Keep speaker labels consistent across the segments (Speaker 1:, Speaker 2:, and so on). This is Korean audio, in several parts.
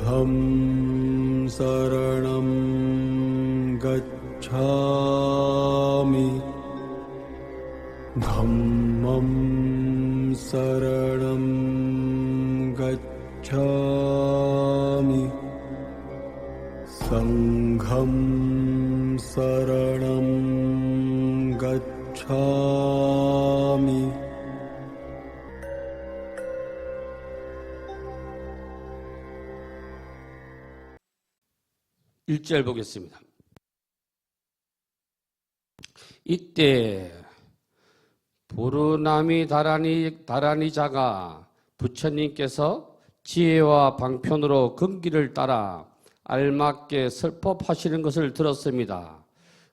Speaker 1: 부ddham saranam gacchami dhammam saranam gacchami sangham saranam gacchami.
Speaker 2: 일절 보겠습니다. 이때 부르나미 다라니자가 부처님께서 지혜와 방편으로 금기를 따라 알맞게 설법하시는 것을 들었습니다.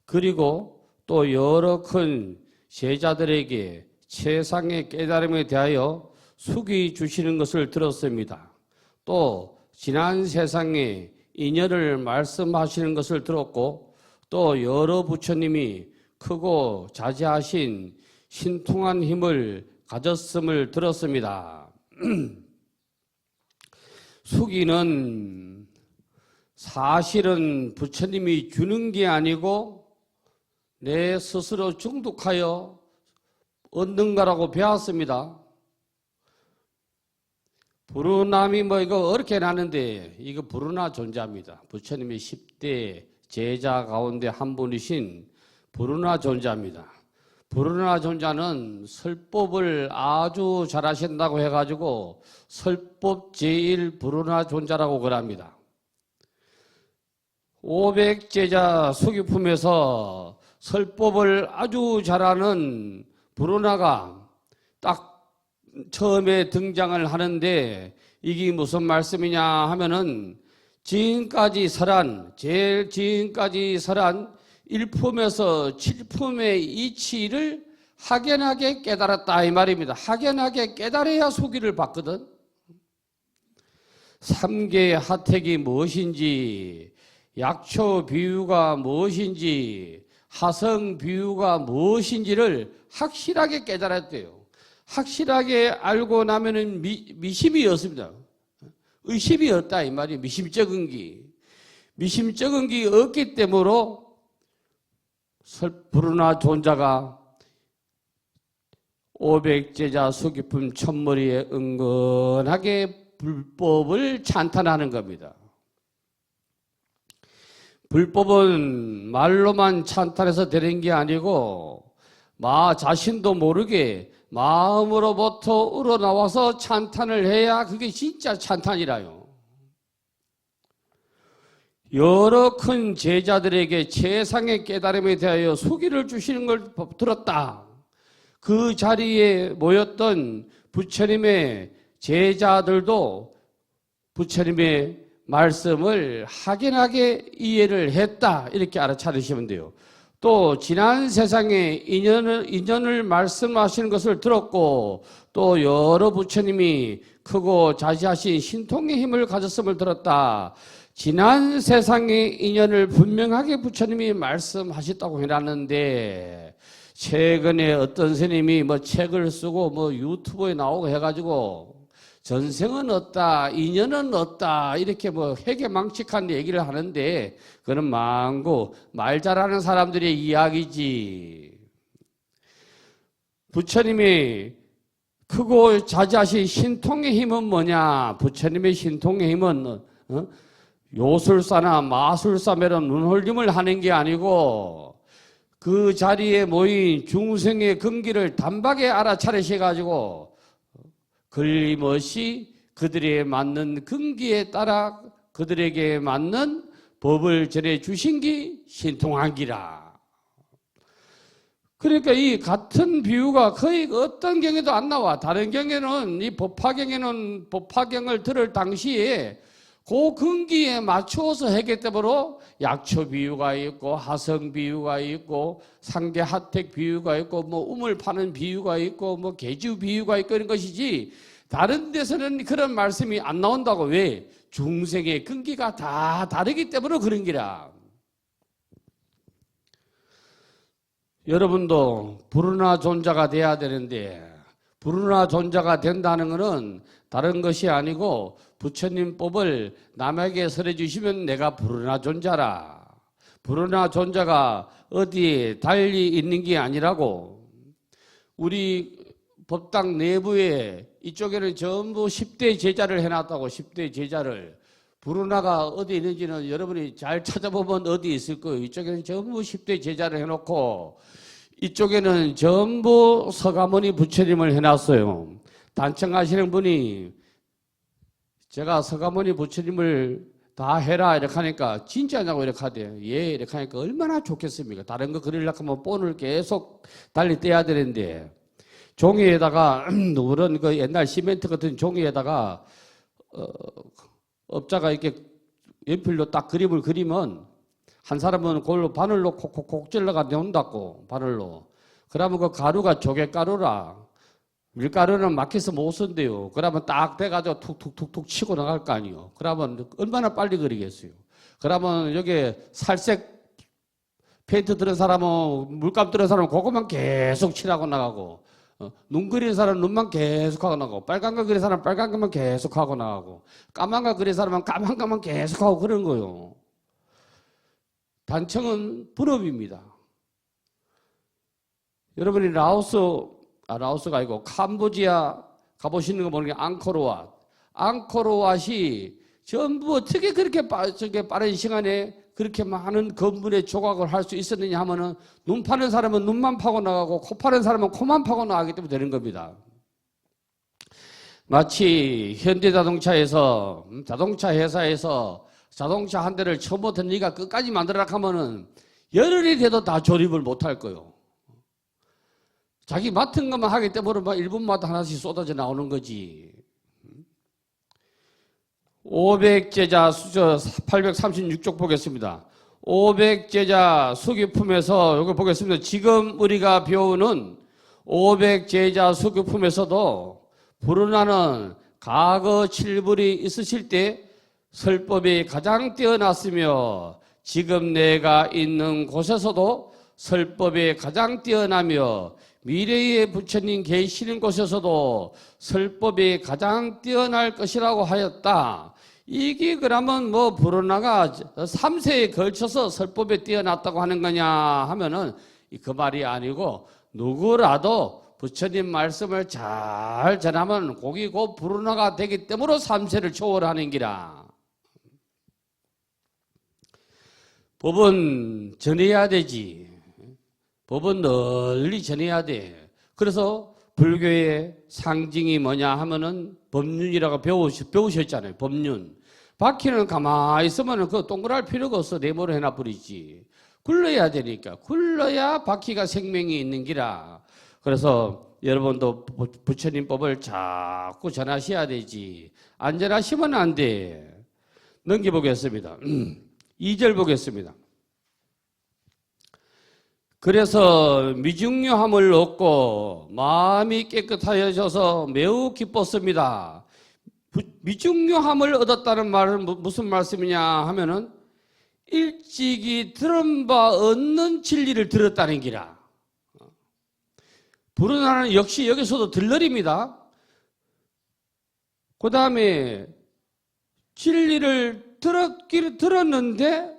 Speaker 2: 그리고 또 여러 큰 제자들에게 최상의 깨달음에 대하여 숙이 주시는 것을 들었습니다. 또 지난 세상에 인연을 말씀하시는 것을 들었고 또 여러 부처님이 크고 자제하신 신통한 힘을 가졌음을 들었습니다. 숙이는 사실은 부처님이 주는 게 아니고 내 스스로 중독하여 얻는 거라고 배웠습니다. 부르나미 이거 어렵게 나는데 이거 부르나 존자입니다. 부처님의 10대 제자 가운데 한 분이신 부르나 존자입니다. 부르나 존자는 설법을 아주 잘하신다고 해가지고 설법 제1 부르나 존자라고 그럽니다. 500제자 수기품에서 설법을 아주 잘하는 부르나가 딱 처음에 등장을 하는데 이게 무슨 말씀이냐 하면은 지금까지 설한, 제일 지금까지 설한 1품에서 7품의 이치를 확연하게 깨달았다 이 말입니다. 확연하게 깨달아야 소기를 받거든. 삼계의 하택이 무엇인지, 약초 비유가 무엇인지, 하성 비유가 무엇인지를 확실하게 깨달았대요. 확실하게 알고 나면은 미심이 없습니다. 의심이 없다 이 말이 미심쩍은 기. 미심쩍은 기 없기 때문에 부르나 존자가 500제자 수기품 첫머리에 은근하게 불법을 찬탄하는 겁니다. 불법은 말로만 찬탄해서 되는 게 아니고 자신도 모르게 마음으로부터 우러나와서 찬탄을 해야 그게 진짜 찬탄이라요. 여러 큰 제자들에게 최상의 깨달음에 대하여 수기를 주시는 걸 들었다. 그 자리에 모였던 부처님의 제자들도 부처님의 말씀을 확연하게 이해를 했다. 이렇게 알아차리시면 돼요. 또 지난 세상에 인연을 말씀하시는 것을 들었고 또 여러 부처님이 크고 자제하신 신통의 힘을 가졌음을 들었다. 지난 세상의 인연을 분명하게 부처님이 말씀하셨다고 해놨는데 최근에 어떤 스님이 책을 쓰고 유튜브에 나오고 해가지고 전생은 없다, 인연은 없다 이렇게 회개망측한 얘기를 하는데 그건 망고 말 잘하는 사람들의 이야기지. 부처님이 크고 자제하신 신통의 힘은 뭐냐? 부처님의 신통의 힘은 요술사나 마술사매로 눈홀림을 하는 게 아니고 그 자리에 모인 중생의 근기를 단박에 알아차리셔가지고 걸림없이 그들에 맞는 근기에 따라 그들에게 맞는 법을 전해 주신 게 신통한 기라. 그러니까 이 같은 비유가 거의 어떤 경에도 안 나와. 다른 경에는 이 법화경에는 법화경을 들을 당시에 그 근기에 맞추어서 했기 때문에 약초 비유가 있고 하성 비유가 있고 상계 하택 비유가 있고 우물 파는 비유가 있고 개주 비유가 있고 이런 것이지 다른 데서는 그런 말씀이 안 나온다고. 왜? 중생의 근기가 다 다르기 때문에 그런 기라. 여러분도 부르나 존자가 돼야 되는데 부르나 존자가 된다는 것은 다른 것이 아니고 부처님 법을 남에게 설해 주시면 내가 불운하 존자라. 불운하 존자가 어디에 달리 있는 게 아니라고. 우리 법당 내부에 이쪽에는 전부 10대 제자를 해놨다고. 10대 제자를. 불운하가 어디 있는지는 여러분이 잘 찾아보면 어디 있을 거예요. 이쪽에는 전부 10대 제자를 해놓고 이쪽에는 전부 서가모니 부처님을 해놨어요. 단청하시는 분이 제가 서가모니 부처님을 다 해라 이렇게 하니까 진짜냐고 이렇게 하대요. 예 이렇게 하니까 얼마나 좋겠습니까? 다른 거 그리려고 하면 본을 계속 달리 떼야 되는데 종이에다가 그런 그 옛날 시멘트 같은 종이에다가 업자가 이렇게 연필로 딱 그림을 그리면 한 사람은 그걸로 바늘로 콕콕콕 찔러가 내온다고. 바늘로. 그러면 그 가루가 조개가루라. 밀가루는 막혀서 못 쓴대요. 그러면 딱 돼가지고 툭툭툭툭 치고 나갈 거 아니에요. 그러면 얼마나 빨리 그리겠어요. 그러면 여기 살색 페인트 들은 사람은, 물감 들은 사람은 그것만 계속 칠하고 나가고, 눈 그리는 사람은 눈만 계속 하고 나가고, 빨간 거 그리는 사람은 빨간 것만 계속 하고 나가고, 까만 거 그리는 사람은 까만 것만 계속 하고 그런 거예요. 단청은 분업입니다. 여러분이 라오스가 아니고 캄보디아 가보시는 거 보는 게 앙코르왓. 앙코르왓이 전부 어떻게 그렇게 빠른 시간에 그렇게 많은 건물의 조각을 할 수 있었느냐 하면은 눈 파는 사람은 눈만 파고 나가고 코 파는 사람은 코만 파고 나가기 때문에 되는 겁니다. 마치 현대자동차에서 자동차 회사에서 자동차 한 대를 처음부터 네가 끝까지 만들어라 하면은 열흘이 돼도 다 조립을 못 할 거요. 자기 맡은 것만 하기 때문에 막 1분마다 하나씩 쏟아져 나오는 거지. 500제자 수저 836쪽 보겠습니다. 500제자 수기품에서 이거 보겠습니다. 지금 우리가 배우는 500제자 수기품에서도 불운하는 과거 칠불이 있으실 때 설법이 가장 뛰어났으며 지금 내가 있는 곳에서도 설법이 가장 뛰어나며 미래의 부처님 계시는 곳에서도 설법이 가장 뛰어날 것이라고 하였다. 이게 그러면 뭐 불운하가 3세에 걸쳐서 설법에 뛰어났다고 하는 거냐 하면은 그 말이 아니고 누구라도 부처님 말씀을 잘 전하면 거기 곧 불운하가 되기 때문에 3세를 초월하는 기라. 법은 전해야 되지. 법은 널리 전해야 돼. 그래서 불교의 상징이 뭐냐 하면은 법륜이라고 배우셨잖아요. 법륜. 바퀴는 가만히 있으면 그 동그랄 필요가 없어. 네모로 해놔 버리지. 굴러야 되니까. 굴러야 바퀴가 생명이 있는 기라. 그래서 여러분도 부처님 법을 자꾸 전하셔야 되지. 안 전하시면 안 돼. 넘겨보겠습니다. 2절 보겠습니다. 그래서 미중요함을 얻고 마음이 깨끗하여져서 매우 기뻤습니다. 미중요함을 얻었다는 말은 무슨 말씀이냐 하면은 일찍이 들은 바 얻는 진리를 들었다는 기라. 불운하는 역시 여기서도 들러립니다. 그 다음에 진리를 들었는데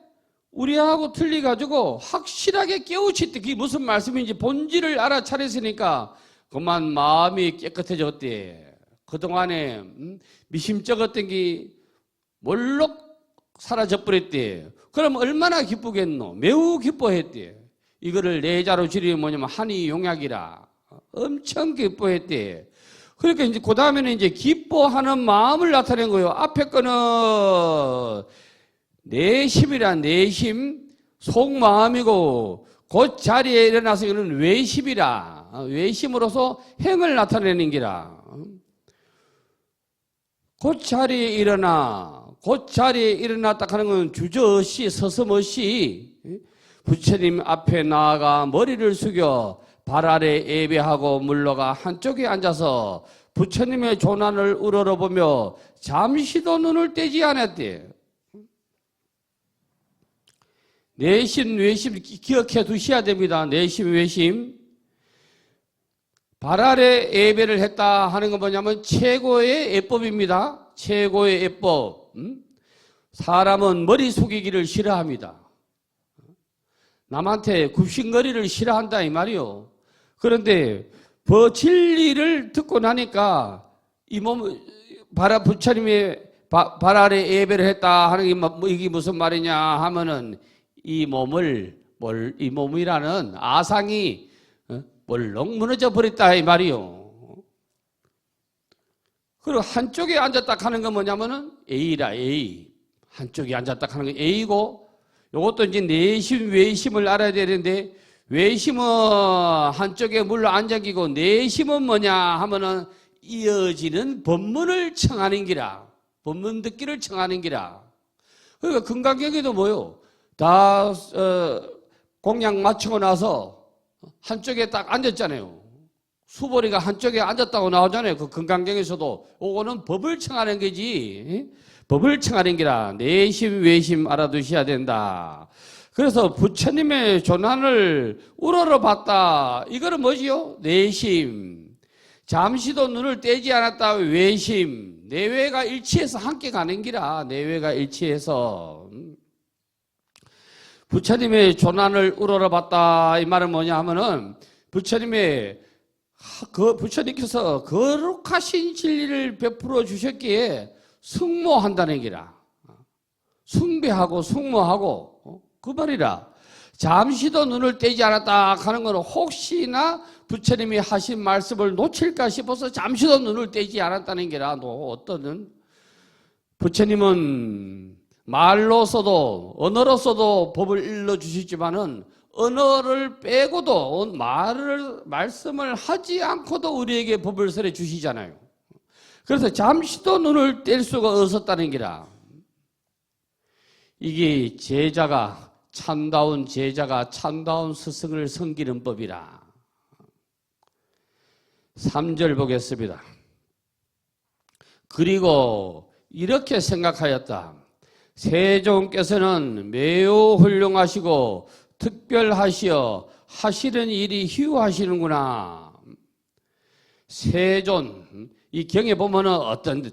Speaker 2: 우리하고 틀려가지고 확실하게 깨우칠 때 그게 무슨 말씀인지 본질을 알아차렸으니까 그만 마음이 깨끗해졌대. 그동안에 미심쩍었던 게 몰록 사라져버렸대. 그럼 얼마나 기쁘겠노? 매우 기뻐했대. 이거를 내자로 줄이면 뭐냐면 한의용약이라. 엄청 기뻐했대. 그러니까 이제 그 다음에는 이제 기뻐하는 마음을 나타낸 거예요. 앞에 거는 내심이란 내심, 속마음이고 그 자리에 일어나서 이거는 외심이라. 외심으로서 행을 나타내는 기라. 그 자리에 일어났다 하는 건 주저없이 서슴없이 부처님 앞에 나아가 머리를 숙여 발 아래 예배하고 물러가 한쪽에 앉아서 부처님의 조난을 우러러보며 잠시도 눈을 떼지 않았대. 내심, 외심 기억해 두셔야 됩니다. 내심, 외심. 발 아래 예배를 했다 하는 건 뭐냐면 최고의 예법입니다. 최고의 예법. 사람은 머리 숙이기를 싫어합니다. 남한테 굽신거리를 싫어한다 이 말이요. 그런데 진리를 듣고 나니까 이 몸, 부처님의 발 아래 예배를 했다 하는 게 이게 무슨 말이냐 하면은 이 몸이라는 아상이 멀렁 무너져 버렸다 이 말이요. 그리고 한쪽에 앉았다 하는 건 뭐냐면은 A라 A. 한쪽에 앉았다 하는 건 A고, 요것도 이제 내심 외심을 알아야 되는데, 외심은 한쪽에 물러 앉아기고 내심은 뭐냐 하면은 이어지는 법문을 청하는 기라. 법문 듣기를 청하는 기라. 그러니까 금강경에도 뭐요? 다 공양 마치고 나서 한쪽에 딱 앉았잖아요. 수보리가 한쪽에 앉았다고 나오잖아요. 그 금강경에서도. 요거는 법을 청하는 거지. 법을 청하는 기라. 내심 외심 알아두셔야 된다. 그래서 부처님의 조난을 우러러봤다. 이거는 뭐지요? 내심. 잠시도 눈을 떼지 않았다. 외심. 내외가 일치해서 함께 가는 기라. 내외가 일치해서. 부처님의 조난을 우러러봤다. 이 말은 뭐냐 하면은 부처님께서 거룩하신 진리를 베풀어 주셨기에 승모한다는 기라. 숭배하고 승모하고 그 말이라. 잠시도 눈을 떼지 않았다 하는 것은 혹시나 부처님이 하신 말씀을 놓칠까 싶어서 잠시도 눈을 떼지 않았다는 게라. 어떤 부처님은 말로서도 언어로서도 법을 일러주시지만은 언어를 빼고도 말씀을 하지 않고도 우리에게 법을 설해 주시잖아요. 그래서 잠시도 눈을 뗄 수가 없었다는 기라. 이게 참다운 제자가 참다운 스승을 섬기는 법이라. 3절 보겠습니다. 그리고 이렇게 생각하였다. 세종께서는 매우 훌륭하시고 특별하시어 하시는 일이 희유하시는구나. 세존, 이 경에 보면은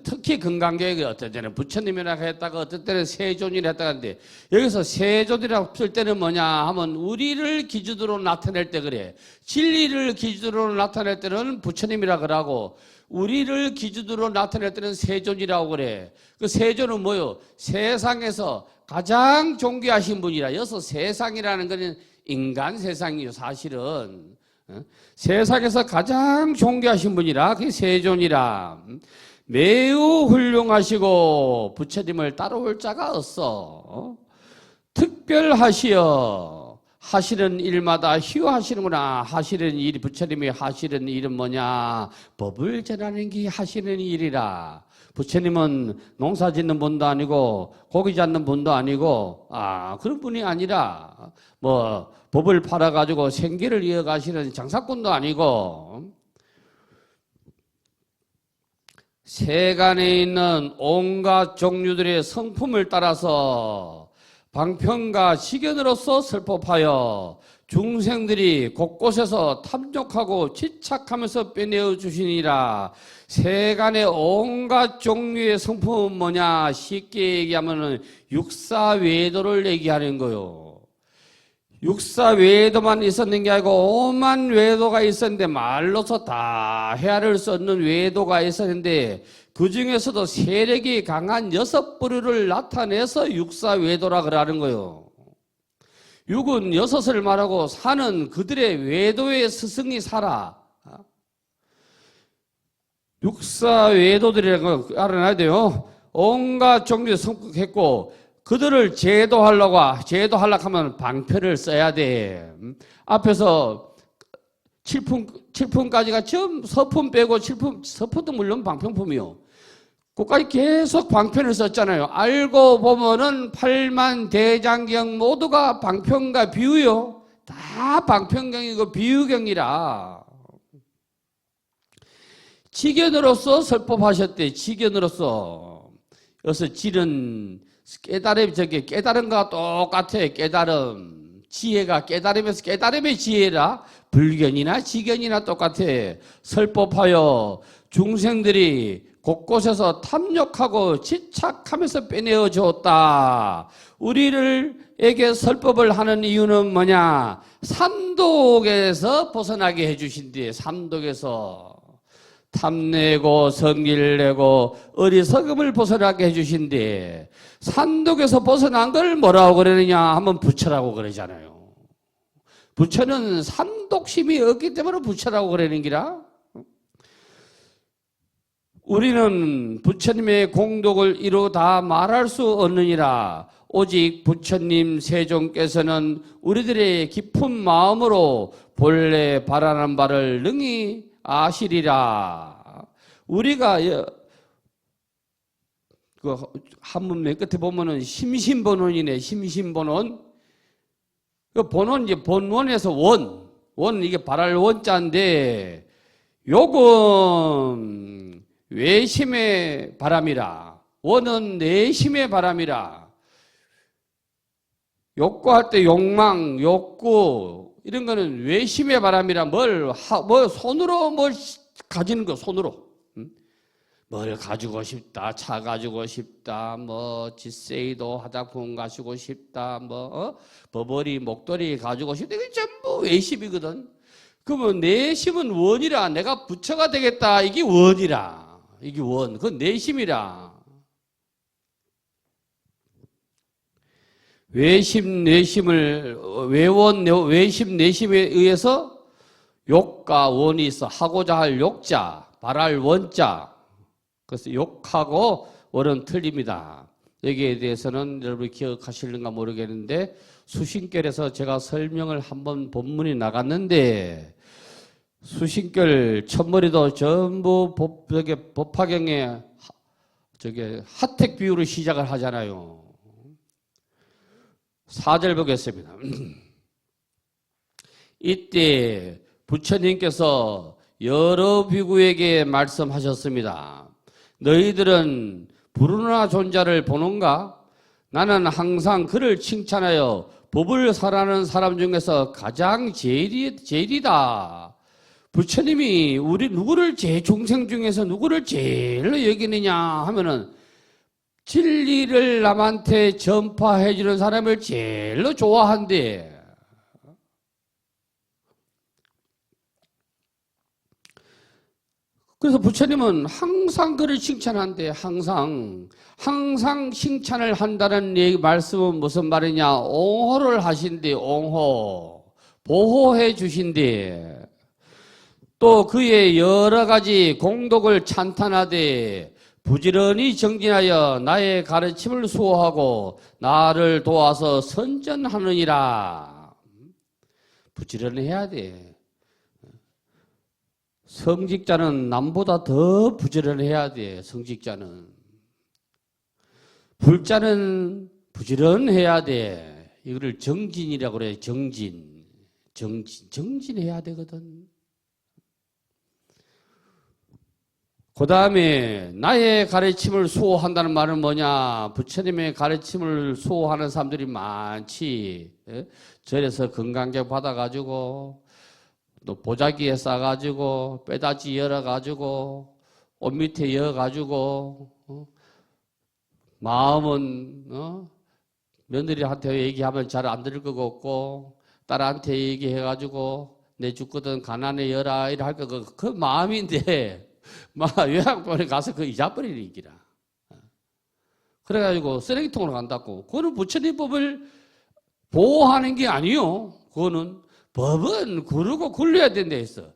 Speaker 2: 특히 금강경에 어떤 때는 부처님이라고 했다가 어떤 때는 세존이라 했다가 하는데, 여기서 세존이라고 쓸 때는 뭐냐 하면 우리를 기준으로 나타낼 때 그래. 진리를 기준으로 나타낼 때는 부처님이라 그러고, 우리를 기준으로 나타낼 때는 세존이라고 그래. 그 세존은 뭐요? 세상에서 가장 존귀하신 분이라. 여기서 세상이라는 것은 인간 세상이요, 사실은. 세상에서 가장 존귀하신 분이라. 그게 세존이라. 매우 훌륭하시고 부처님을 따라올 자가 없어. 특별하시어 하시는 일마다 희유하시는구나. 하시는 일이, 부처님이 하시는 일은 뭐냐? 법을 전하는 게 하시는 일이라. 부처님은 농사 짓는 분도 아니고 고기 잡는 분도 아니고 그런 분이 아니라 법을 팔아가지고 생계를 이어가시는 장사꾼도 아니고, 세간에 있는 온갖 종류들의 성품을 따라서 방편과 시견으로서 설법하여 중생들이 곳곳에서 탐욕하고 집착하면서 빼내어 주시니라. 세간의 온갖 종류의 성품은 뭐냐? 쉽게 얘기하면 육사외도를 얘기하는 거요. 육사외도만 있었는 게 아니고 오만 외도가 있었는데, 말로서 다 헤아릴 수 없는 외도가 있었는데, 그 중에서도 세력이 강한 6부류를 나타내서 육사외도라 그러는 거예요. 육은 6을 말하고 사는 그들의 외도의 스승이 살아. 육사외도들이라는 거 알아놔야 돼요. 온갖 종류의 성격했고, 그들을 제도하려고 하면 방편을 써야 돼. 앞에서 7품까지가 전부 서품 빼고 7품, 서품도 물론 방편품이요. 그까지 계속 방편을 썼잖아요. 알고 보면은 8만 대장경 모두가 방편과 비유요. 다 방편경이고 비유경이라. 지견으로서 설법하셨대. 지견으로서. 여기서 질은 깨달음, 깨달음과 똑같아. 깨달음. 지혜가 깨달음에서 깨달음의 지혜라. 불견이나 지견이나 똑같아. 설법하여 중생들이 곳곳에서 탐욕하고 집착하면서 빼내어 주었다. 우리에게 설법을 하는 이유는 뭐냐? 삼독에서 벗어나게 해주신대. 삼독에서 탐내고 성기를 내고 어리석음을 벗어나게 해주신대. 삼독에서 벗어난 걸 뭐라고 그러느냐 하면 부처라고 그러잖아요. 부처는 삼독심이 없기 때문에 부처라고 그러는 기라. 우리는 부처님의 공덕을 이루 다 말할 수 없느니라. 오직 부처님 세종께서는 우리들의 깊은 마음으로 본래 바라는 바를 능히 아시리라. 우리가 그 한문 맨 끝에 보면은 심신본원이네. 심신본원. 그 본원 이제 본원에서 원 이게 바랄 원자인데 요건 외심의 바람이라. 원은 내심의 바람이라. 욕구할 때 욕망, 욕구 이런 거는 외심의 바람이라. 뭘 손으로 뭘 가지는 거 손으로. 뭘 가지고 싶다, 차 가지고 싶다, 뭐 지세이도 화장품 가지고 싶다, 버버리 목도리 가지고 싶다. 이게 전부 외심이거든. 그러면 내심은 원이라. 내가 부처가 되겠다. 이게 원이라. 이게 원. 그건 내심이라. 외심 내심을 외심 내심에 의해서 욕과 원이 있어. 하고자 할 욕자, 바랄 원자. 그래서 욕하고 원은 틀립니다. 여기에 대해서는 여러분이 기억하실는가 모르겠는데 수신결에서 제가 설명을 한번 본문이 나갔는데 수신결 첫머리도 전부 법화경에 하택 비유로 시작을 하잖아요. 4절 보겠습니다. 이때 부처님께서 여러 비구에게 말씀하셨습니다. 너희들은 불운하 존자를 보는가? 나는 항상 그를 칭찬하여 법을 설하는 사람 중에서 가장 제일이다. 부처님이 우리 누구를 중생 중에서 누구를 제일로 여기느냐 하면은 진리를 남한테 전파해 주는 사람을 제일로 좋아한대. 그래서 부처님은 항상 그를 칭찬한대. 항상 칭찬을 한다는 말씀은 무슨 말이냐? 옹호를 하신대. 옹호. 보호해 주신대. 또 그의 여러 가지 공덕을 찬탄하되 부지런히 정진하여 나의 가르침을 수호하고 나를 도와서 선전하느니라. 부지런히 해야 돼. 성직자는 남보다 더 부지런해야 돼. 성직자는. 불자는 부지런해야 돼. 이거를 정진이라고 그래. 정진해야 되거든. 그 다음에 나의 가르침을 수호한다는 말은 뭐냐? 부처님의 가르침을 수호하는 사람들이 많지. 절에서 건강객 받아가지고 또 보자기에 싸가지고 빼다지 열어가지고 옷 밑에 여가지고 마음은 며느리한테 얘기하면 잘 안 들을 것 같고 딸한테 얘기해가지고 내 죽거든 가난해 여라 이래 할 거 그 마음인데 막 요양병원에 가서 그 잊어버리는 기라. 그래가지고 쓰레기통으로 간다고. 그거는 부처님 법을 보호하는 게 아니요. 그거는 법은 구르고 굴려야 된다 했어.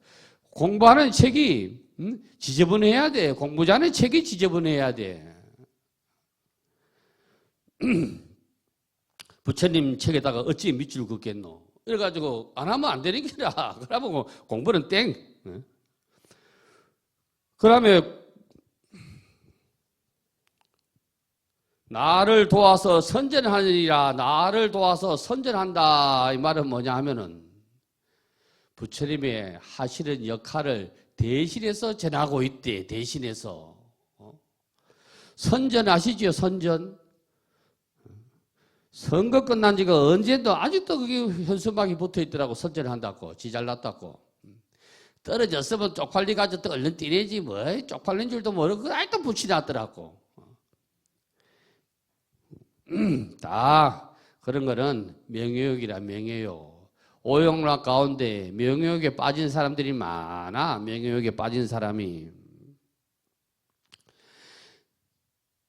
Speaker 2: 공부하는 책이 지저분해야 돼. 공부자는 책이 지저분해야 돼. 부처님 책에다가 어찌 밑줄 긋겠노? 이래가지고 안 하면 안 되는 기라. 그러면 공부는 땡. 그 다음에 나를 도와서 선전하느니라. 나를 도와서 선전한다. 이 말은 뭐냐 하면은 부처님의 하시는 역할을 대신해서 전하고 있대. 대신해서. 선전 아시죠? 선전. 선거 끝난 지가 언제도 아직도 그게 현수막이 붙어 있더라고. 선전한다고. 지 잘났다고. 떨어졌으면 쪽팔리 가지고 또 얼른 뛰내지 뭐. 쪽팔린 줄도 모르고 아직도 붙이놨더라고. 다 그런 거는 명예욕이라 명예욕. 오용락 가운데 명예욕에 빠진 사람들이 많아. 명예욕에 빠진 사람이.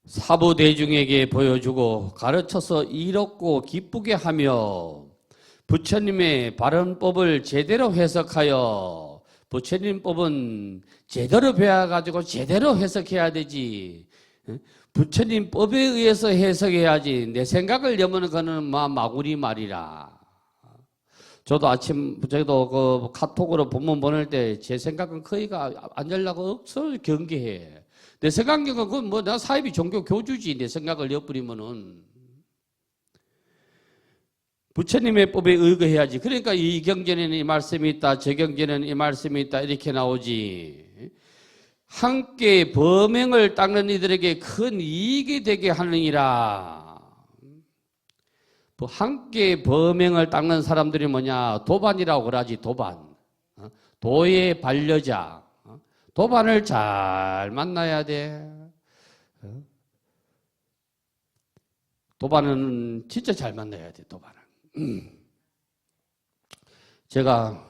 Speaker 2: 사부대중에게 보여주고 가르쳐서 이롭고 기쁘게 하며 부처님의 바른법을 제대로 해석하여 부처님 법은 제대로 배워가지고 제대로 해석해야 되지. 부처님 법에 의해서 해석해야지. 내 생각을 여무는 거는 마구리 말이라. 저도 저도 그 카톡으로 본문 보낼 때 제 생각은 거의가 안 되려고 없어 경계해. 내 생각은 그건 뭐 나 사이비 종교 교주지. 내 생각을 엿부리면은 부처님의 법에 의거해야지. 그러니까 이 경전에는 이 말씀이 있다, 저 경전에는 이 말씀이 있다 이렇게 나오지. 함께 범행을 닦는 이들에게 큰 이익이 되게 하느니라. 함께 범행을 닦는 사람들이 뭐냐? 도반이라고 그러지. 도반. 도의 반려자. 도반을 잘 만나야 돼. 도반은 진짜 잘 만나야 돼. 도반은. 제가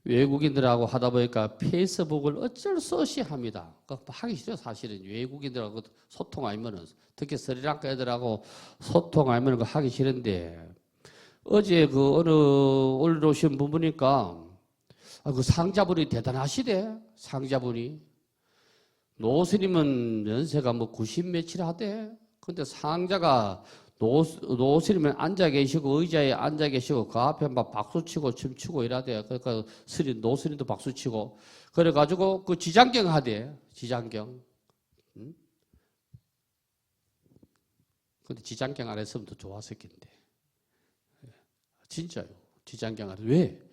Speaker 2: 외국인들하고 하다 보니까 페이스북을 어쩔 수 없이 합니다. 하기 싫어 사실은. 외국인들하고 소통 아니면은, 특히 스리랑카 애들하고 소통 아니면 그 하기 싫은데, 어제 오늘 오신 분 보니까 그 상자분이 대단하시대. 상자분이. 노스님은 연세가 뭐 90 며칠 하대. 근데 상자가 노스님은 앉아 계시고 의자에 앉아 계시고 그 앞에 막 박수 치고 춤추고 이러대. 그러니까 노스님도 박수 치고 그래가지고 그 지장경 하대. 지장경. 응? 근데 지장경 안 했으면 더 좋았을 텐데. 진짜요. 지장경 안 해. 왜?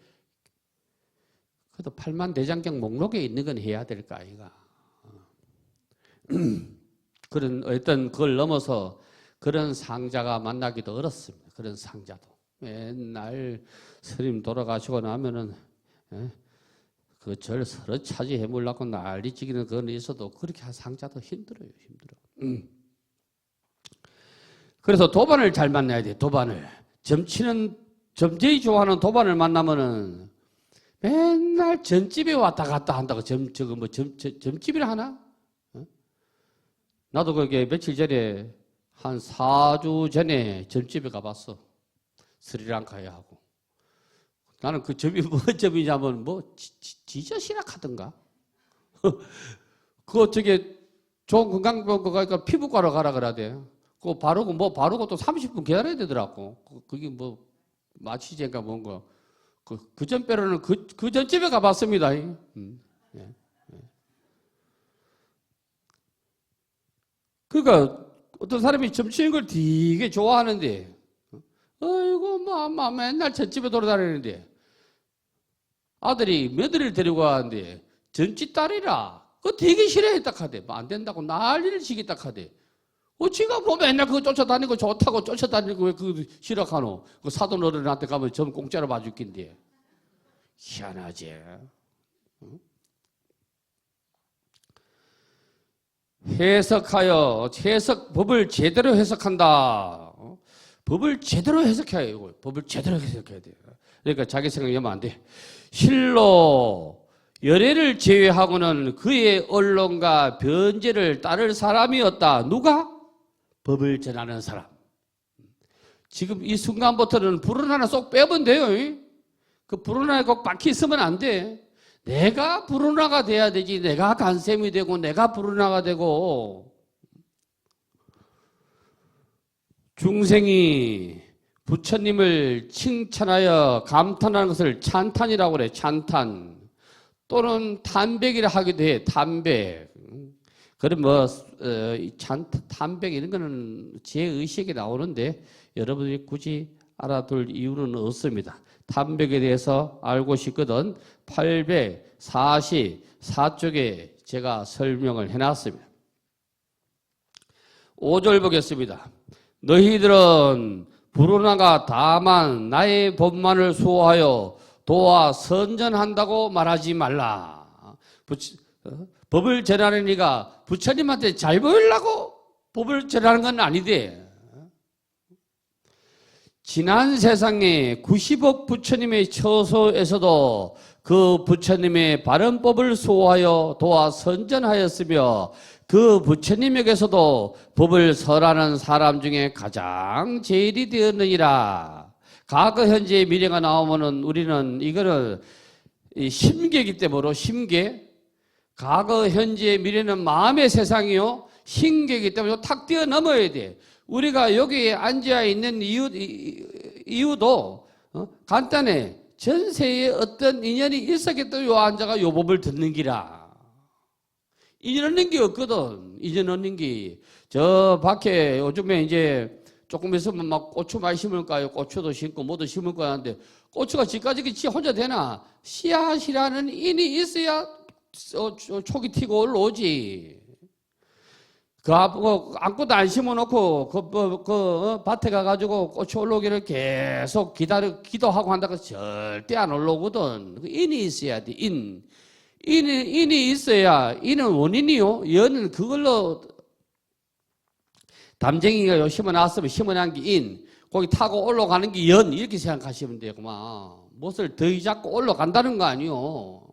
Speaker 2: 그래도 8만 대장경 목록에 있는 건 해야 될 거 아이가. 그런 어떤 그걸 넘어서 그런 상자가 만나기도 어렵습니다. 그런 상자도. 맨날 스님 돌아가시고 나면은 그 절 서로 차지해 보려고 난리치기는 그건 있어도 그렇게 한 상자도 힘들어요. 힘들어. 그래서 도반을 잘 만나야 돼. 도반을. 점쟁이 좋아하는 도반을 만나면은 맨날 점집에 왔다 갔다 한다고. 점집이라 하나? 나도 그게 며칠 전에 한 4주 전에 점집에 가봤어. 스리랑카에 하고. 나는 그 점이 뭐 점이냐면 지저시락 하던가. 그거 좋은 건강병원 가니까 피부과로 가라 그러대. 그거 바르고 또 30분 기다려야 되더라고. 그게 마취제인가 뭔가. 그 전 빼로는 그 전집에 가봤습니다. 예. 그러니까 어떤 사람이 점치는 걸 되게 좋아하는데, 아이고, 맨날 전집에 돌아다니는데, 며느리를 데리고 가는데, 전집 딸이라, 그거 되게 싫어했다 하대. 안 된다고 난리를 치겠다 하대. 지가 맨날 그거 쫓아다니고 좋다고 쫓아다니고 왜 그거 싫어하노? 그 사돈 어른한테 가면 점 공짜로 봐줄 낀데. 희한하지. 법을 제대로 해석한다. 법을 제대로 해석해야 해요. 법을 제대로 해석해야 돼요. 그러니까 자기 생각하면 안 돼. 실로 열애를 제외하고는 그의 언론과 변제를 따를 사람이었다. 누가? 법을 전하는 사람. 지금 이 순간부터는 불은 하나 쏙 빼면 돼요. 그 불은 하나 꼭 박히 있으면 안 돼. 내가 불운하가 돼야 되지. 내가 간샘이 되고 내가 불운하가 되고. 중생이 부처님을 칭찬하여 감탄하는 것을 찬탄이라고 그래. 찬탄. 또는 탄백이라 하기도 해. 탄백. 그럼 탄백 이런 거는 제 의식에 나오는데 여러분들이 굳이 알아둘 이유는 없습니다. 탄백에 대해서 알고 싶거든 844쪽에 제가 설명을 해놨습니다. 5절 보겠습니다. 너희들은 불운하가 다만 나의 법만을 수호하여 도와 선전한다고 말하지 말라. 법을 전하는 이가 부처님한테 잘 보이려고 법을 전하는 건 아니대. 지난 세상에 90억 부처님의 처소에서도 그 부처님의 바른 법을 수호하여 도와 선전하였으며 그 부처님에게서도 법을 설하는 사람 중에 가장 제일이 되었느니라. 과거, 현재, 미래가 나오면은 우리는 이거는 심계이기 때문에 심계. 과거, 현재, 미래는 마음의 세상이요. 심계이기 때문에 탁 뛰어넘어야 돼. 우리가 여기에 앉아 있는 이유도 간단해. 전세에 어떤 인연이 있었기 때문에 요 앉아가 요 법을 듣는 기라. 인연 없는 게 없거든. 인연 없는 게. 저 밖에 요즘에 이제 조금 있으면 막 고추 많이 심을까요? 고추도 심고 뭐도 심을 거야 하는데 고추가 지까지 지 혼자 되나? 씨앗이라는 인이 있어야 촉이 튀고 올라오지. 아무것도 안 심어놓고 밭에 가가지고 고추 올라오기를 계속 기도하고 한다고 절대 안 올라오거든. 인이 있어야 돼. 인이 있어야, 인은 원인이요. 연은 그걸로 담쟁이가 심어놨으면 심어놓은 게 인, 거기 타고 올라가는 게 연, 이렇게 생각하시면 되구만. 못을 더 잡고 올라간다는 거 아니요.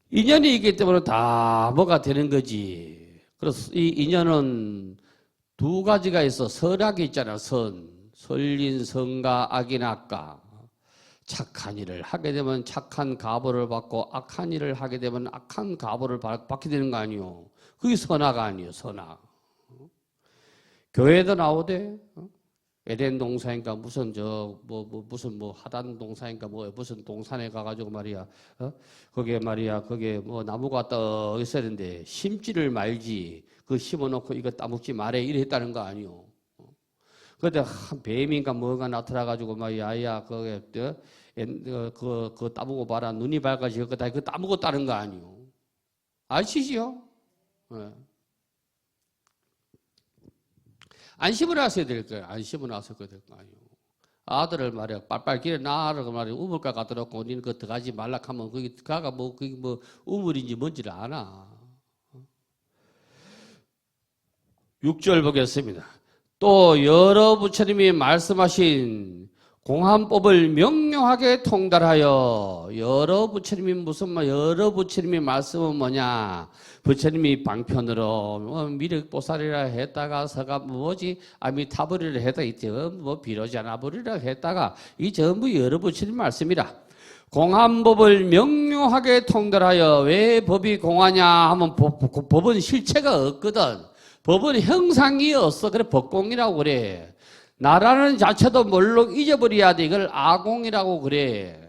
Speaker 2: 인연이 있기 때문에 다 뭐가 되는 거지. 그래서 이 인연은 두 가지가 있어. 선악이 있잖아, 선린 선가, 악인 악가. 착한 일을 하게 되면 착한 가보를 받고 악한 일을 하게 되면 악한 가보를 받게 되는 거 아니요. 그게 선악 아니요, 선악. 교회도 나오대. 에덴 동산인가 무슨 무슨 하단 동산인가 무슨 동산에 가가지고 말이야. 거기에 말이야. 거기에 나무가 떠 있어야 되는데 심지를 말지. 그 심어놓고 이거 따먹지 말해 이래 했다는 거 아니요. 그런데 한 뱀인가 뭐가 나타나가지고 말이야. 야 그게 그 따보고 봐라. 눈이 밝아지고 그거 따먹었다는 거 아니요. 아시지요? 네. 안심을 하셔야 될 거예요. 안심을 하셔야 될 거 아니에요. 아들을 말이야, 빨빨 길에 나라고 말이야, 우물가 갖다 놓고, 니는 그거 들어가지 말라 하면, 거기 가가 그게 우물인지 뭔지를 아나. 6절 보겠습니다. 또 여러 부처님이 말씀하신 공안법을 명료하게 통달하여, 여러 부처님이 여러 부처님이 말씀은 뭐냐? 부처님이 방편으로 미륵보살이라 했다가 서가 아미타불이라 했다가 이 전부 비로자나불이라 했다가 이 전부 여러 부처님 말씀이라. 공안법을 명료하게 통달하여. 왜 법이 공하냐 하면 법은 실체가 없거든. 법은 형상이 없어. 그래 법공이라고 그래. 나라는 자체도 물론 잊어버려야 돼. 이걸 아공이라고 그래.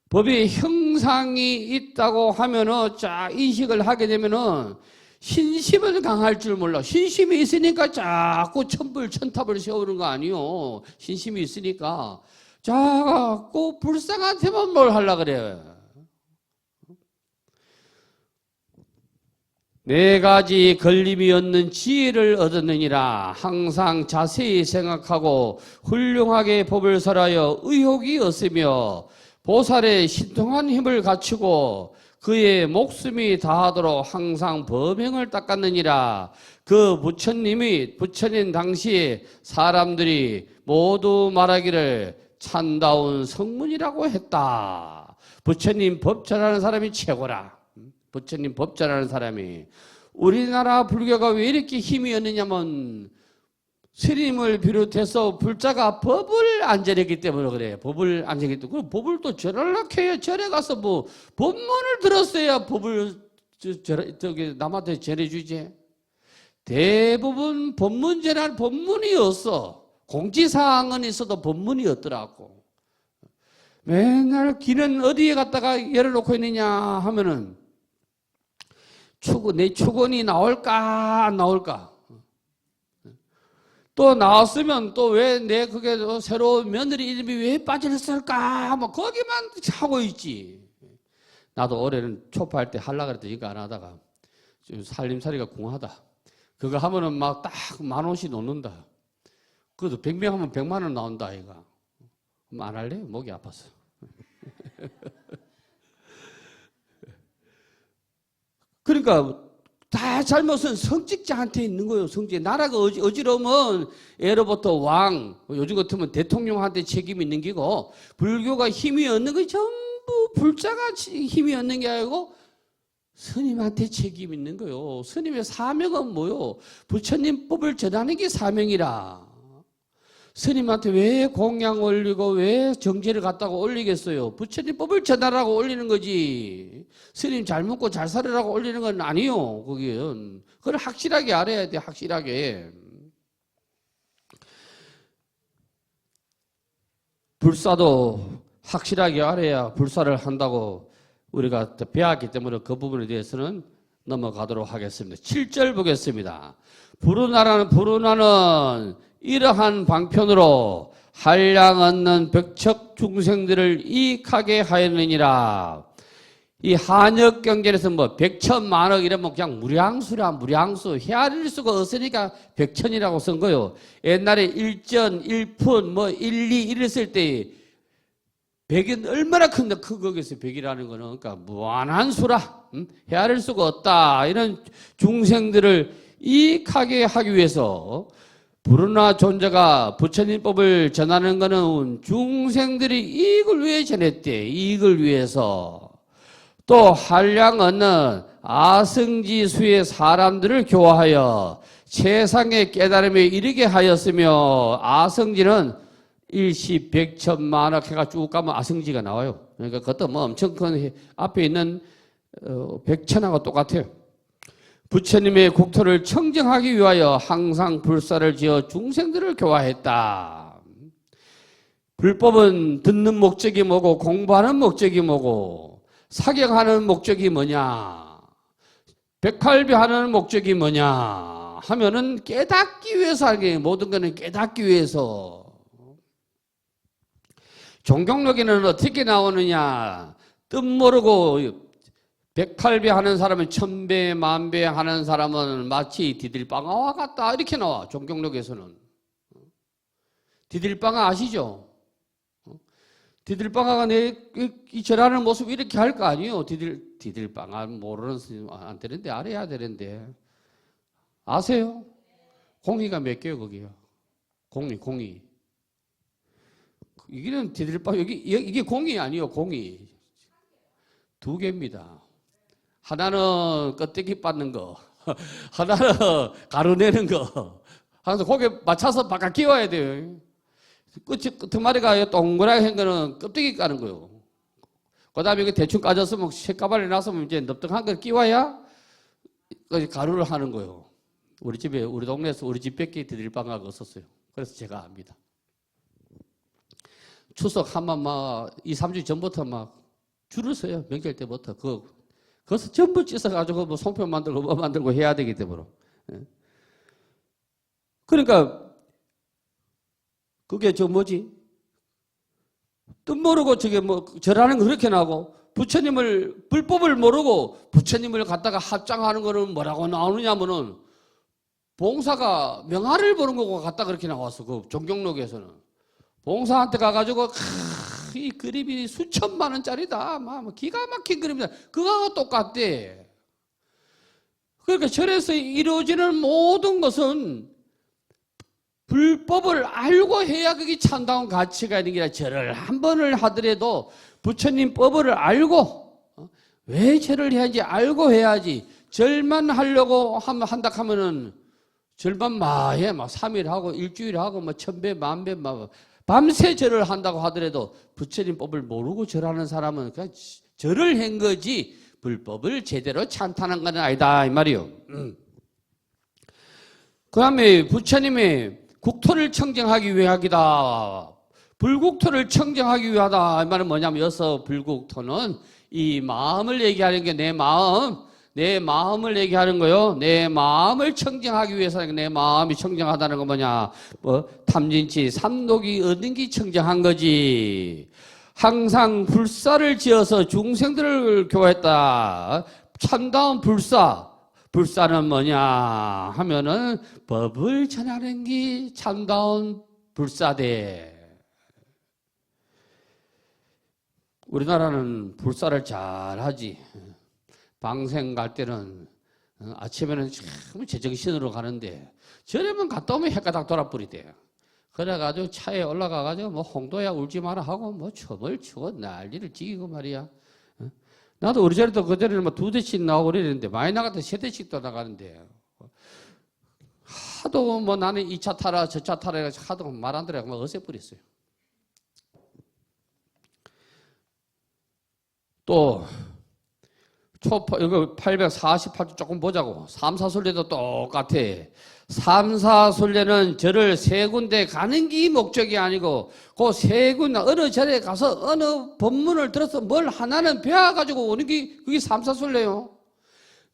Speaker 2: 법이 형상이 있다고 하면은 인식을 하게 되면은 신심을 강할 줄 몰라. 신심이 있으니까 자꾸 천탑을 세우는 거 아니요. 신심이 있으니까 자꾸 불쌍한테만 뭘 하려 그래. 네 가지 걸림이 없는 지혜를 얻었느니라. 항상 자세히 생각하고 훌륭하게 법을 설하여 의혹이 없으며 보살의 신통한 힘을 갖추고 그의 목숨이 다하도록 항상 범행을 닦았느니라. 그 부처님 당시에 사람들이 모두 말하기를 참다운 성문이라고 했다. 부처님 법 전하는 사람이 최고라. 부처님 법 전하는 사람이. 우리나라 불교가 왜 이렇게 힘이 없느냐면 스님을 비롯해서 불자가 법을 안 전했기 때문에 그래. 법을 안 전했기 때문에. 법을 또 전하려고 해요. 절에 가서 법문을 들었어야 법을 남한테 전해주지. 대부분 법문 전할 법문이 없어. 공지사항은 있어도 법문이 없더라고. 맨날 길은 어디에 갔다가 열어놓고 있느냐 하면은 내 축원이 나올까 안 나올까. 또 나왔으면 또 왜 그게 새로운 며느리 이름이 왜 빠졌을까 거기만 하고 있지. 나도 올해는 초파할 때 하려고 그랬더니 이거 안 하다가 좀 살림살이가 궁하다. 그거 하면은 막 딱 10,000원씩 놓는다. 그래도 100명 하면 100만 원 나온다, 아이가. 그럼 안 할래? 목이 아파서. 그러니까 다 잘못은 성직자한테 있는 거예요. 성직. 나라가 어지러우면 예로부터 왕, 요즘 같으면 대통령한테 책임이 있는 게고, 불교가 힘이 없는 게 전부 불자가 힘이 없는 게 아니고 스님한테 책임이 있는 거예요. 스님의 사명은 뭐요? 부처님 법을 전하는 게 사명이라. 스님한테 왜 공양 올리고 왜 정제를 갖다가 올리겠어요? 부처님 법을 전하라고 올리는 거지. 스님 잘 먹고 잘 살으라고 올리는 건 아니요. 그건. 그걸 확실하게 알아야 돼. 확실하게. 불사도 확실하게 알아야 불사를 한다고 우리가 배웠기 때문에 그 부분에 대해서는 넘어가도록 하겠습니다. 7절 보겠습니다. 부르나는 이러한 방편으로 한량 얻는 벽척 중생들을 이익하게 하였느니라. 이 한역 경전에서 뭐 백천만억 이러면 그냥 무량수라 무량수 헤아릴 수가 없으니까 백천이라고 쓴 거요. 옛날에 일전, 일푼, 뭐 일리 이랬을 때 백이 얼마나 큰데 큰 거겠어요. 백이라는 거는 그러니까 무한한 수라 헤아릴 수가 없다. 이런 중생들을 이익하게 하기 위해서 부르나 존재가 부처님법을 전하는 것은 중생들이 이익을 위해 전했대. 이익을 위해서. 또 한량 얻는 아승지수의 사람들을 교화하여 최상의 깨달음에 이르게 하였으며, 아승지는 일시 백천만억 해가 쭉 가면 아승지가 나와요. 그러니까 그것도 뭐 엄청 큰 앞에 있는 백천하고 똑같아요. 부처님의 국토를 청정하기 위하여 항상 불사를 지어 중생들을 교화했다. 불법은 듣는 목적이 뭐고 공부하는 목적이 뭐고 사격하는 목적이 뭐냐, 백할배하는 목적이 뭐냐 하면은 깨닫기 위해서 하게, 모든 것은 깨닫기 위해서. 종경록에는 어떻게 나오느냐, 뜻 모르고 백팔배 하는 사람은 천배 만배 하는 사람은 마치 디딜방아와 같다 이렇게 나와. 종경록에서는. 디딜방아 아시죠? 디딜방아가 이 절하는 모습 이렇게 할 거 아니에요. 디딜방아 모르는 스님 안 되는데 알아야 되는데. 아세요? 공이가 몇 개요 거기요? 공이. 이게는 디딜방아, 이게 공이 아니에요. 공이 2개입니다. 하나는 껍데기 빻는 거, 하나는 가루내는 거. 항상 고개 맞춰서 바깥 끼워야 돼요. 끝머리가 동그랗게 한 거는 껍데기 까는 거예요. 그 다음에 이거 대충 까졌으면 색깔이 났으면 이제 넙떡한 걸 끼워야 가루를 하는 거예요. 우리 집에, 우리 동네에서 우리 집 밖에 디딜방아가 없었어요. 그래서 제가 압니다. 추석 한번 막 2, 3주 전부터 막 줄을 서요. 명절 때부터. 그것을 전부 찢어가지고 뭐 송편 만들고 뭐 만들고 해야 되기 때문에. 그러니까, 그게 뭐지? 뜻 모르고 저게 뭐 절하는 거 그렇게 나고, 부처님을, 불법을 모르고 부처님을 갖다가 합장하는 거는 뭐라고 나오느냐면은 봉사가 명화를 보는 거고 갖다 그렇게 나왔어. 그 종경록에서는. 봉사한테 가가지고, 이 그림이 수천만 원짜리다. 막 기가 막힌 그림이다. 그거하고 똑같대. 그러니까 절에서 이루어지는 모든 것은 불법을 알고 해야 그게 참다운 가치가 있는 게 아니라, 절을 한 번을 하더라도 부처님 법을 알고, 왜 절을 해야지 알고 해야지. 절만 하려고 한다 하면은 절만 마해 막 3일 하고 일주일 하고 뭐 1000배 만배 막 밤새 절을 한다고 하더라도 부처님 법을 모르고 절하는 사람은 그냥 절을 한 거지 불법을 제대로 찬탄한 건 아니다 이 말이요. 그 다음에 부처님의 국토를 청정하기 위하기다. 불국토를 청정하기 위하다 이 말은 뭐냐면, 여기서 불국토는 이 마음을 얘기하는 게 내 마음을 얘기하는 거요. 내 마음을 청정하기 위해서. 내 마음이 청정하다는 건 뭐냐, 뭐 탐진치 삼독이 얻는 게 청정한 거지. 항상 불사를 지어서 중생들을 교화했다. 참다운 불사, 불사는 뭐냐 하면은 법을 전하는 게 참다운 불사대. 우리나라는 불사를 잘 하지. 방생 갈 때는 아침에는 참 제정신으로 가는데 저녁만 갔다 오면 해가닥 돌아버리대. 그래가지고 차에 올라가가지고 뭐 홍도야 울지 마라 하고 뭐 춤을 추고 난리를 지기고 말이야. 나도 우리 자리도 그전에는 뭐 2대씩 나오고 그랬는데 많이 나갈 때 3대씩도 나가는데 하도 뭐 나는 이 차 타라 저 차 타라 해가지고 하도 말 안 들어가고 막 어색버렸어요. 또 이거 848조 조금 보자고. 삼사순례도 똑같아. 삼사순례는 절을 3군데 가는 게 목적이 아니고 그 3군데 어느 절에 가서 어느 법문을 들어서 뭘 하나는 배워가지고 오는 게 그게 삼사순례요.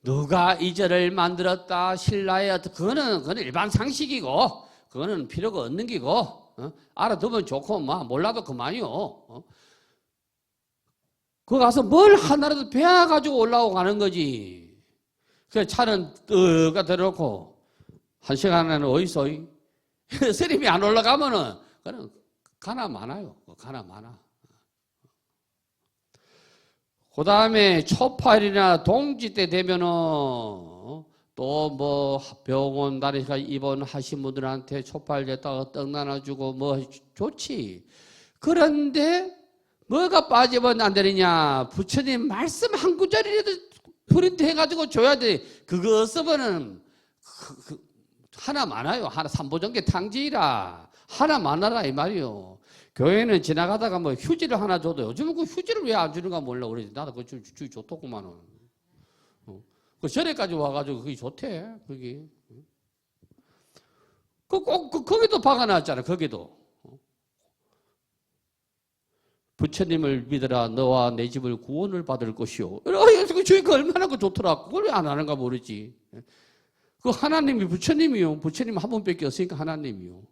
Speaker 2: 누가 이 절을 만들었다 신라에 그거는 일반 상식이고 그거는 필요가 없는 기고 알아두면 좋고 뭐 몰라도 그만이요. 거기 가서 뭘 하나라도 배워가지고 올라오고 가는 거지. 그 차는 뜨가 들어놓고 1시간 안에는 어디서 스님이 안 올라가면은 그는 가나 많아요. 가나 많아. 그 다음에 초팔이나 동지 때 되면은 또 뭐 병원 다니까 입원하신 분들한테 초팔 됐다가 떡 나눠주고 뭐 좋지. 그런데 뭐가 빠지면 안 되느냐? 부처님 말씀 한 구절이라도 프린트 해가지고 줘야 돼. 그거 없으면은 하나 많아요. 하나 삼보전계 탕지이라 하나 많아라 이 말이요. 교회는 지나가다가 뭐 휴지를 하나 줘도 요즘은 그 휴지를 왜 안 주는가 몰라 그러지. 나도 그거 주기 좋더구만은. 그 절에까지 와가지고 그게 좋대. 그게. 거기도 박아놨잖아. 거기도. 부처님을 믿어라. 너와 내 집을 구원을 받을 것이요. 그 주의가 얼마나 좋더라. 그걸 왜 안 하는가 모르지. 그 하나님이 부처님이요. 부처님 한 분밖에 없으니까 하나님이요.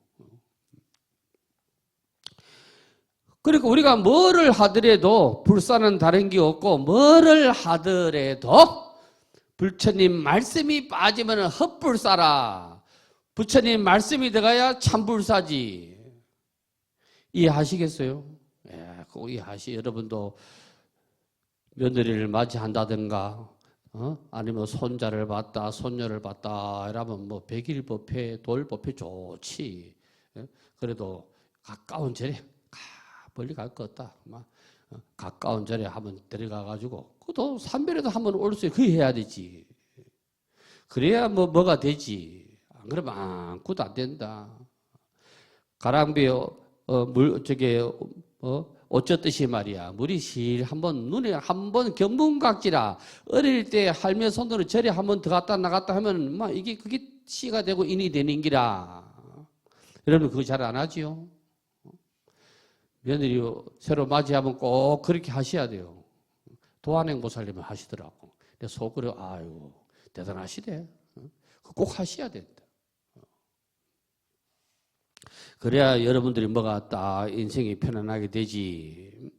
Speaker 2: 그러니까 우리가 뭐를 하더라도 불사는 다른 게 없고 뭐를 하더라도 부처님 말씀이 빠지면 헛불사라. 부처님 말씀이 들어가야 참불사지. 이해하시겠어요? 꼭 이해하시. 여러분도 며느리를 맞이한다든가 아니면 손자를 봤다 손녀를 봤다 이러면 뭐 100일 법회 돌법회 좋지. 그래도 가까운 절에 멀리 갈 거 없다. 가까운 절에 한번 데려가가지고 그것도 3배라도 한번 올 수 있게 그게 해야 되지. 그래야 뭐가 되지. 안 그러면 아무것도 안 된다. 가랑비에 어쩌듯이 말이야. 물이 실 한번 눈에 한번 경문각지라. 어릴 때 할매 손으로 절에 한번 들어갔다 나갔다 하면 막 이게 그게 시가 되고 인이 되는 기라. 여러분 그거 잘 안 하지요? 며느리 새로 맞이하면 꼭 그렇게 하셔야 돼요. 도안행 보살님은 하시더라고. 근데 속으로 아유 대단하시대. 꼭 하셔야 된다. 그래야 여러분들이 뭐가 딱 인생이 편안하게 되지.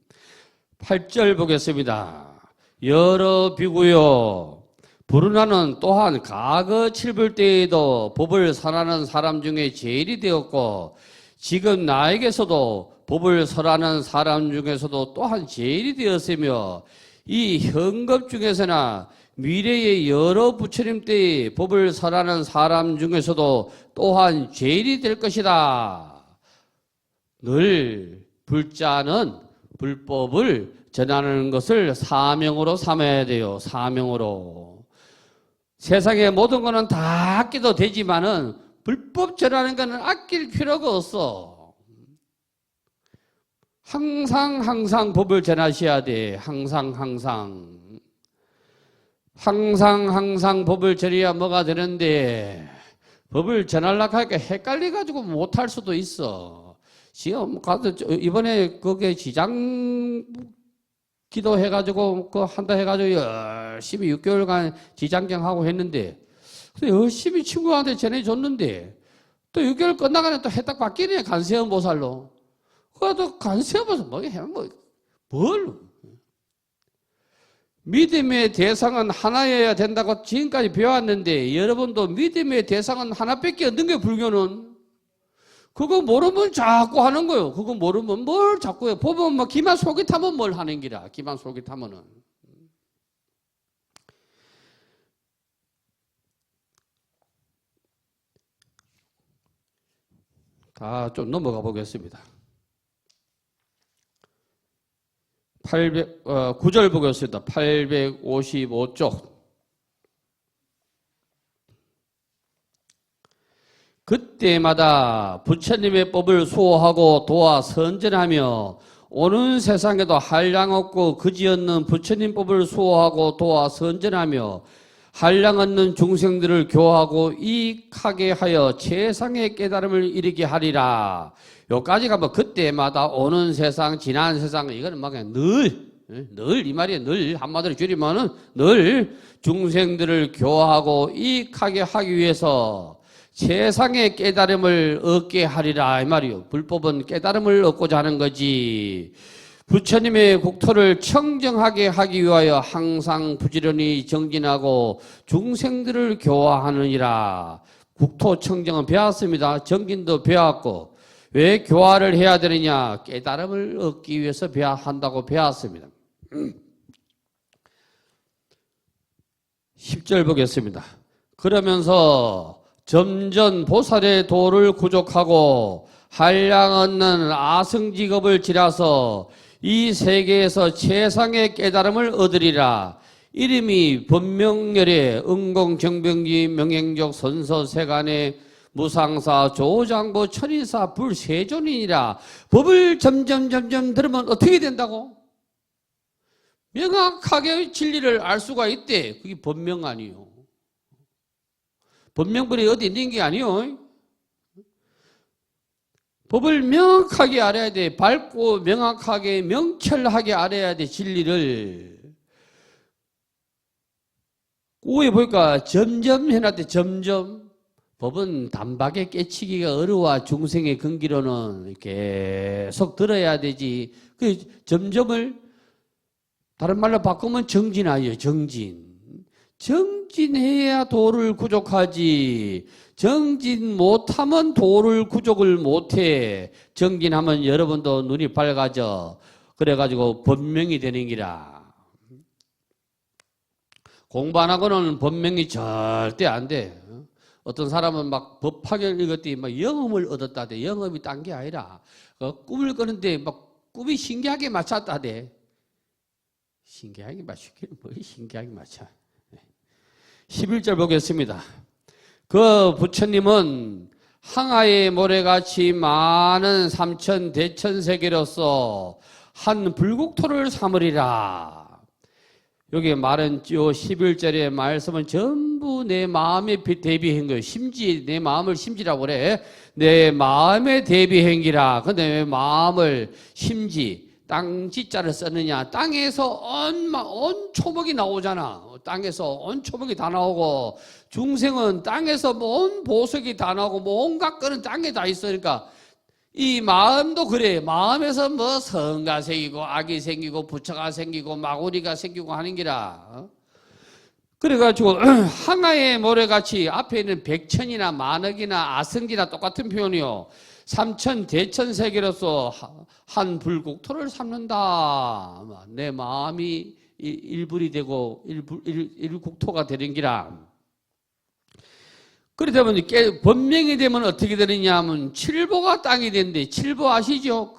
Speaker 2: 8절 보겠습니다. 여러 비구요. 부르나는 또한 과거 칠불 때에도 법을 설하는 사람 중에 제일이 되었고 지금 나에게서도 법을 설하는 사람 중에서도 또한 제일이 되었으며 이 현급 중에서나 미래의 여러 부처님 때의 법을 설하는 사람 중에서도 또한 제일이 될 것이다. 늘 불자는 불법을 전하는 것을 사명으로 삼아야 돼요. 사명으로. 세상의 모든 거는 다 아껴도 되지만은 불법 전하는 거는 아낄 필요가 없어. 항상 법을 전하셔야 돼. 항상 법을 전해야 뭐가 되는데 법을 전하려고 하니까 헷갈려가지고 못할 수도 있어. 지금 가서 이번에 거기에 지장 기도해가지고 그 한다 해가지고 열심히 6개월간 지장경하고 했는데 열심히 친구한테 전해줬는데 또 6개월 끝나가면 또 해딱 바뀌네. 간세음 보살로. 그래도 간세음 보살 뭘 믿음의 대상은 하나여야 된다고 지금까지 배워왔는데 여러분도 믿음의 대상은 하나밖에 없는 게 불교는. 그거 모르면 자꾸 하는 거예요. 그거 모르면 뭘 자꾸 해요. 보면 뭐 기만 속이 타면 뭘 하는 기라. 기만 속이 타면은. 다 좀 넘어가 보겠습니다. 9절 보겠습니다. 855쪽. 그때마다 부처님의 법을 수호하고 도와 선전하며 오는 세상에도 한량 없고 거지 없는 부처님 법을 수호하고 도와 선전하며 한량 없는 중생들을 교화하고 이익하게 하여 최상의 깨달음을 이르게 하리라. 여기까지 가면 그때마다 오는 세상, 지난 세상, 이거는 막 그냥 늘 이 말이에요. 늘 한마디로 줄이면은 늘 중생들을 교화하고 이익하게 하기 위해서 세상의 깨달음을 얻게 하리라 이 말이요. 불법은 깨달음을 얻고자 하는 거지. 부처님의 국토를 청정하게 하기 위하여 항상 부지런히 정진하고 중생들을 교화하느니라. 국토 청정은 배웠습니다. 정진도 배웠고 왜 교화를 해야 되느냐? 깨달음을 얻기 위해서 한다고 배웠습니다. 10절 보겠습니다. 그러면서 점전 보살의 도를 구족하고 한량 얻는 아승직업을 지라서 이 세계에서 최상의 깨달음을 얻으리라. 이름이 법명열의 응공정병기 명행적 선서세간의 무상사 조장보 천인사 불세존이니라. 법을 점점 들으면 어떻게 된다고? 명확하게 진리를 알 수가 있대. 그게 법명 아니요. 법명분이 어디 있는 게 아니요. 법을 명확하게 알아야 돼. 밝고 명확하게 명철하게 알아야 돼. 진리를. 위에 보니까 점점 해놨대. 점점. 법은 단박에 깨치기가 어려워. 중생의 근기로는 계속 들어야 되지. 그 점점을 다른 말로 바꾸면 정진하여. 정진해야 도를 구족하지. 정진 못하면 도를 구족을 못해. 정진하면 여러분도 눈이 밝아져. 그래가지고 법명이 되는 기라. 공부 안 하고는 법명이 절대 안 돼. 어떤 사람은 막 법화결 읽었더니 막 영험을 얻었다대. 영험이 딴 게 아니라 꿈을 꾸는데 막 꿈이 신기하게 맞췄다대. 신기하게 맞추기는 뭐 신기하게 맞춰. 11절 보겠습니다. 그 부처님은 항아의 모래같이 많은 삼천 대천세계로서 한 불국토를 삼으리라. 여기 말은 요 11절의 말씀은 전부 내 마음에 대비한 거예요. 심지, 내 마음을 심지라고 그래. 내 마음에 대비한 기라. 근데 왜 마음을 심지, 땅지자를 썼느냐? 땅에서 온 초목이 나오잖아. 땅에서 온 초목이 다 나오고, 중생은 땅에서 온 보석이 다 나오고, 온갖 거는 땅에 다 있으니까, 이 마음도 그래. 마음에서 뭐 성가 생기고, 악이 생기고, 부처가 생기고, 마구리가 생기고 하는 기라. 그래가지고, 항아의 모래같이 앞에 있는 백천이나 만억이나 아승기나 똑같은 표현이요. 삼천 대천세계로서 한 불국토를 삼는다. 내 마음이 일불이 되고 일국토가 되는 기라. 그러다 보니 법명이 되면 어떻게 되느냐 하면 칠보가 땅이 되는데, 칠보 아시죠?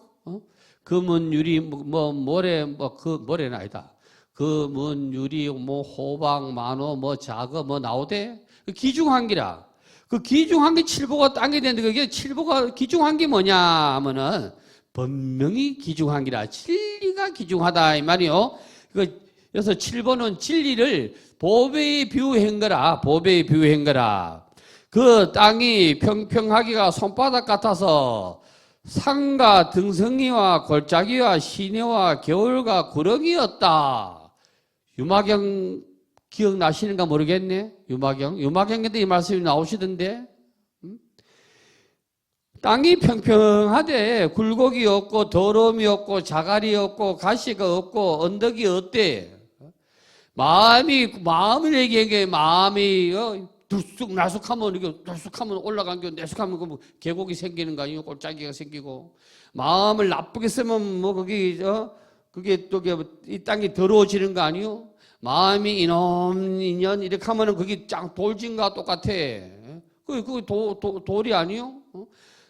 Speaker 2: 금은 유리 모래는 아니다. 금은 유리 호박 만호 자거 나오대. 기중한 기라. 그 기중한 게 칠보가 땅이 되는데, 그게 칠보가 기중한 게 뭐냐 하면은 법명이 기중한 기라. 진리가 기중하다 이 말이요. 그래서 칠보는 진리를 보배에 비유한 거라. 보배에 비유한 거라. 그 땅이 평평하기가 손바닥 같아서 산과 등성이와 골짜기와 시내와 겨울과 구렁이었다. 유마경 기억나시는가 모르겠네. 유마경에도 이 말씀이 나오시던데. 땅이 평평하대. 굴곡이 없고 더러움이 없고 자갈이 없고 가시가 없고 언덕이 없대. 마음을 얘기한 게 마음이 들쑥날쑥하면 이게 들쑥하면 올라간 게 내쑥하면 그 계곡이 생기는 거 아니에요? 골짜기가 생기고 마음을 나쁘게 쓰면 뭐 그게 또 이 땅이 더러워지는 거 아니에요? 마음이 이놈 인연 이렇게 하면은 그게 짱 돌진과 똑같아. 그게 돌이 아니에요?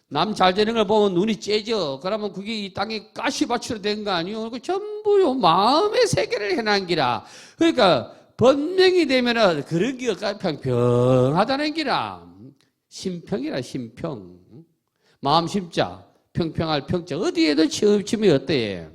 Speaker 2: 남 잘 되는 걸 보면 눈이 째져. 그러면 그게 이 땅에 가시밭으로 된 거 아니에요? 그 전부 요 마음의 세계를 해난 기라. 그러니까 번명이 되면은 그런 기가 평평하다는 기라. 심평이라 심평. 마음 심자. 평평할 평자. 어디에도 치우침이 어때?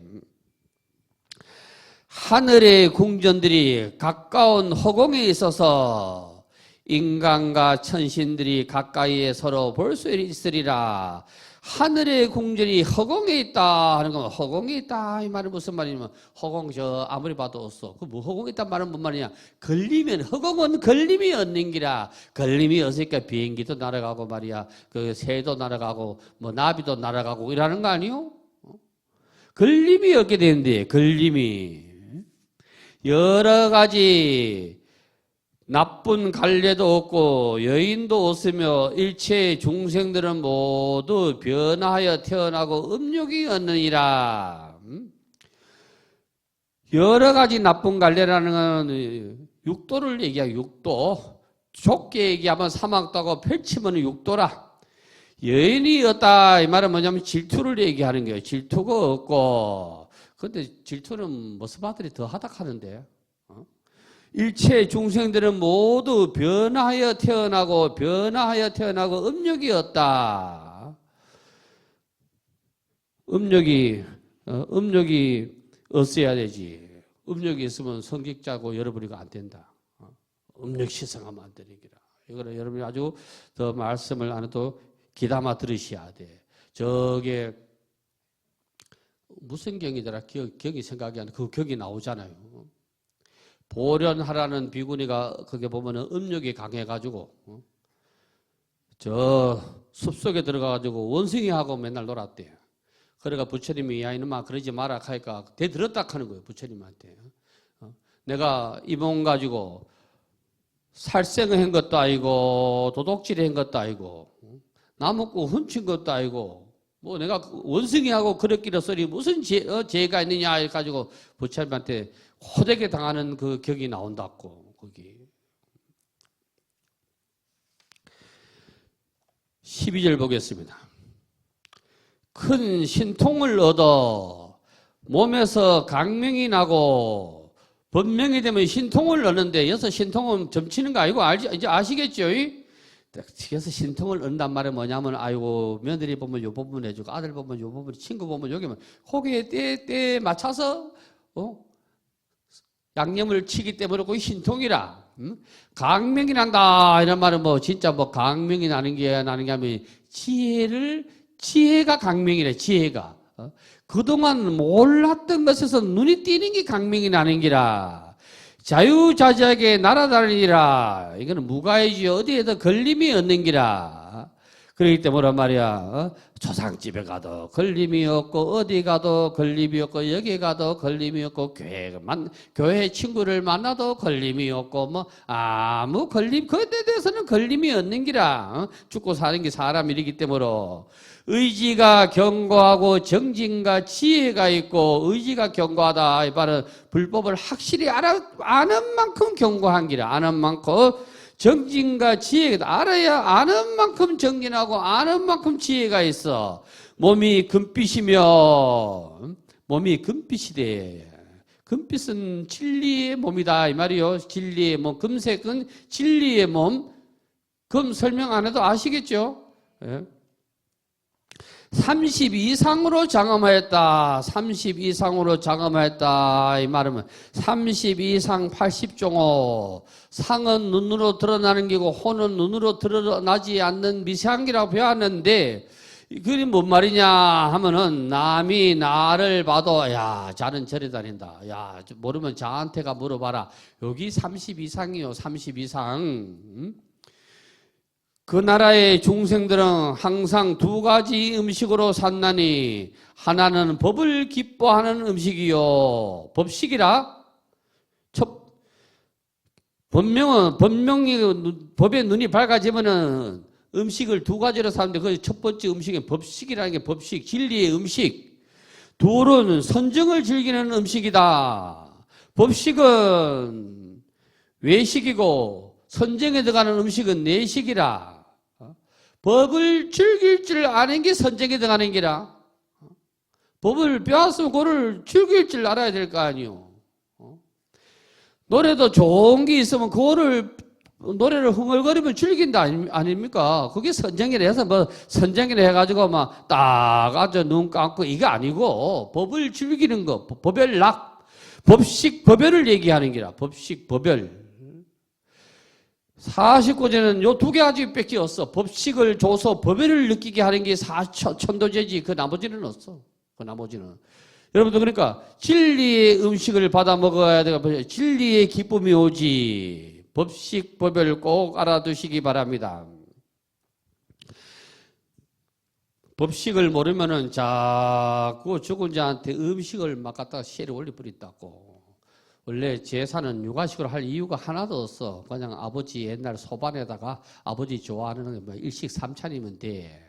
Speaker 2: 하늘의 궁전들이 가까운 허공에 있어서 인간과 천신들이 가까이에 서로 볼 수 있으리라. 하늘의 궁전이 허공에 있다 하는 건 허공에 있다 이 말은 무슨 말이냐면 허공 저 아무리 봐도 없어. 그 뭐 허공에 있단 말은 뭔 말이냐? 걸리면 허공은 걸림이 없는 기라. 걸림이 없으니까 비행기도 날아가고 말이야. 그 새도 날아가고 뭐 나비도 날아가고 이러는 거 아니요? 걸림이 없게 되는데 걸림이 여러 가지 나쁜 갈래도 없고 여인도 없으며 일체 중생들은 모두 변화하여 태어나고 음욕이 없느니라. 여러 가지 나쁜 갈래라는 건 육도를 얘기해요. 육도. 좁게 얘기하면 사막도하고 펼치면 육도라. 여인이 없다 이 말은 뭐냐면 질투를 얘기하는 거예요. 질투가 없고. 근데 질투는 모스마들이 더 하닥하는데. 일체 중생들은 모두 변화하여 태어나고 음욕이 없다. 음욕이 없어야 되지. 음욕이 있으면 성직자고 여러분이가 안 된다. 음욕 시성하면 안 되는 기라. 이거는 여러분이 아주 더 말씀을 안 해도 귀담아 들으셔야 돼. 저게 무슨 경이더라? 경이 생각이 안 나. 그 경이 나오잖아요. 보련하라는 비구니가 거기 보면은 음욕이 강해가지고 저 숲속에 들어가가지고 원숭이하고 맨날 놀았대요. 그러니까 부처님이 야 이놈아 그러지 마라 하니까 대들었다 하는 거예요. 부처님한테. 내가 이 몸 가지고 살생을 한 것도 아니고 도둑질을 한 것도 아니고 나무꾼 훔친 것도 아니고 뭐 내가 원숭이하고 그랬기로 소리 무슨 죄가 있느냐 해가지고 부처님한테 호되게 당하는 그 격이 나온다고 거기 12절 보겠습니다. 큰 신통을 얻어 몸에서 강명이 나고 번명이 되면 신통을 얻는데 여기서 신통은 점치는 거 아니고 이제 아시겠죠? 그래서 신통을 얻는단 말은 뭐냐면 아이고 며느리 보면 요 부분 해주고 아들 보면 요 부분 친구 보면 여기면 거기에 때에 맞춰서 양념을 치기 때문에 그 신통이라. 강명이 난다 이런 말은 뭐 진짜 뭐 강명이 나는 게 하면 지혜가 강명이래. 지혜가 그동안 몰랐던 것에서 눈이 띄는 게 강명이 나는 기라. 자유자재하게 날아다니라. 이거는 무가해지요. 어디에도 걸림이 없는 기라. 그렇기 때문에 말이야. 조상집에 가도 걸림이 없고 어디 가도 걸림이 없고 여기 가도 걸림이 없고 교회 친구를 만나도 걸림이 없고 뭐 아무 걸림 그에 대해서는 걸림이 없는 기라. 죽고 사는 게 사람이기 때문에 의지가 견고하고 정진과 지혜가 있고 의지가 견고하다 이 말은 불법을 확실히 아는 만큼 견고한 기라. 아는 만큼 정진과 지혜가 알아야 아는 만큼 정진하고 아는 만큼 지혜가 있어. 몸이 금빛이며 몸이 금빛이래. 금빛은 진리의 몸이다 이 말이요. 진리의 몸. 금색은 진리의 몸. 금 설명 안 해도 아시겠죠? 30 이상으로 장엄하였다. 30 이상으로 장엄하였다. 이 말은 30 이상 80종호. 상은 눈으로 드러나는 게고 호는 눈으로 드러나지 않는 미세한기라고 배웠는데 그게 뭔 말이냐 하면은 남이 나를 봐도 야 자는 절에 다닌다. 야 모르면 저한테가 물어봐라. 여기 30 이상이요. 30 이상. 그 나라의 중생들은 항상 두 가지 음식으로 산나니 하나는 법을 기뻐하는 음식이요. 법식이라 법에 눈이 밝아지면은 음식을 두 가지로 사는데 그 첫 번째 음식은 법식이라는 게 법식, 진리의 음식. 둘은 선정을 즐기는 음식이다. 법식은 외식이고 선정에 들어가는 음식은 내식이라. 법을 즐길 줄 아는 게 선정에 들어가는 기라. 법을 배웠으면 그거를 즐길 줄 알아야 될 거 아니요. 노래도 좋은 게 있으면 그거를 노래를 흥얼거리면 즐긴다 아닙니까? 그게 선정이라 해서 뭐 선정이라 해가지고 막 딱 앉아 눈 감고 이게 아니고 법을 즐기는 거, 법열락, 법식, 법열을 얘기하는 게라. 법식, 법열. 49제는 요 두 가지밖에 없어. 법식을 줘서 법열을 느끼게 하는 게 천도제지. 그 나머지는 없어. 그 나머지는. 여러분들 그러니까 진리의 음식을 받아 먹어야 되고 진리의 기쁨이 오지. 법식, 법열 꼭 알아두시기 바랍니다. 법식을 모르면은 자꾸 죽은 자한테 음식을 막 갖다가 시에를 올려버린다고. 원래 제사는 육아식으로 할 이유가 하나도 없어. 그냥 아버지 옛날 소반에다가 아버지 좋아하는 뭐 일식삼찬이면 돼.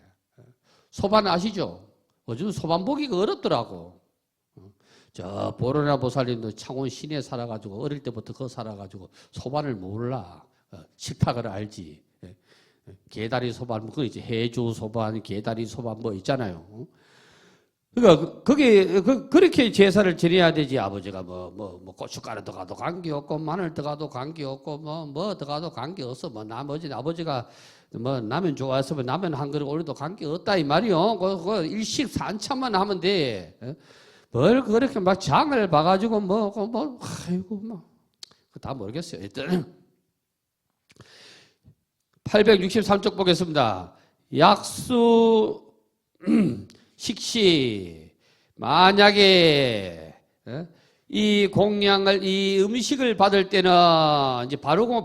Speaker 2: 소반 아시죠? 요즘 소반 보기가 어렵더라고. 저 보로나 보살님도 창원 시내에 살아가지고 어릴 때부터 거 살아가지고 소반을 몰라. 식탁을 알지. 게다리 소반, 그 이제 해주 소반, 게다리 소반 뭐 있잖아요. 그러니까 그게 그렇게 제사를 지내야 되지. 아버지가 뭐 고춧가루 들어가도 관계 없고 마늘 들어가도 관계 없고 뭐 들어가도 관계 없어. 뭐 나머지 아버지가 뭐 라면 좋아했으면 라면 한 그릇 올려도 관계 없다 이 말이요. 그 일식 산참만 하면 돼. 뭘 그렇게 막 장을 봐가지고 아이고 다 모르겠어요. 일단 863쪽 보겠습니다. 약수 식시 만약에 이 공양을 이 음식을 받을 때는 이제 바루게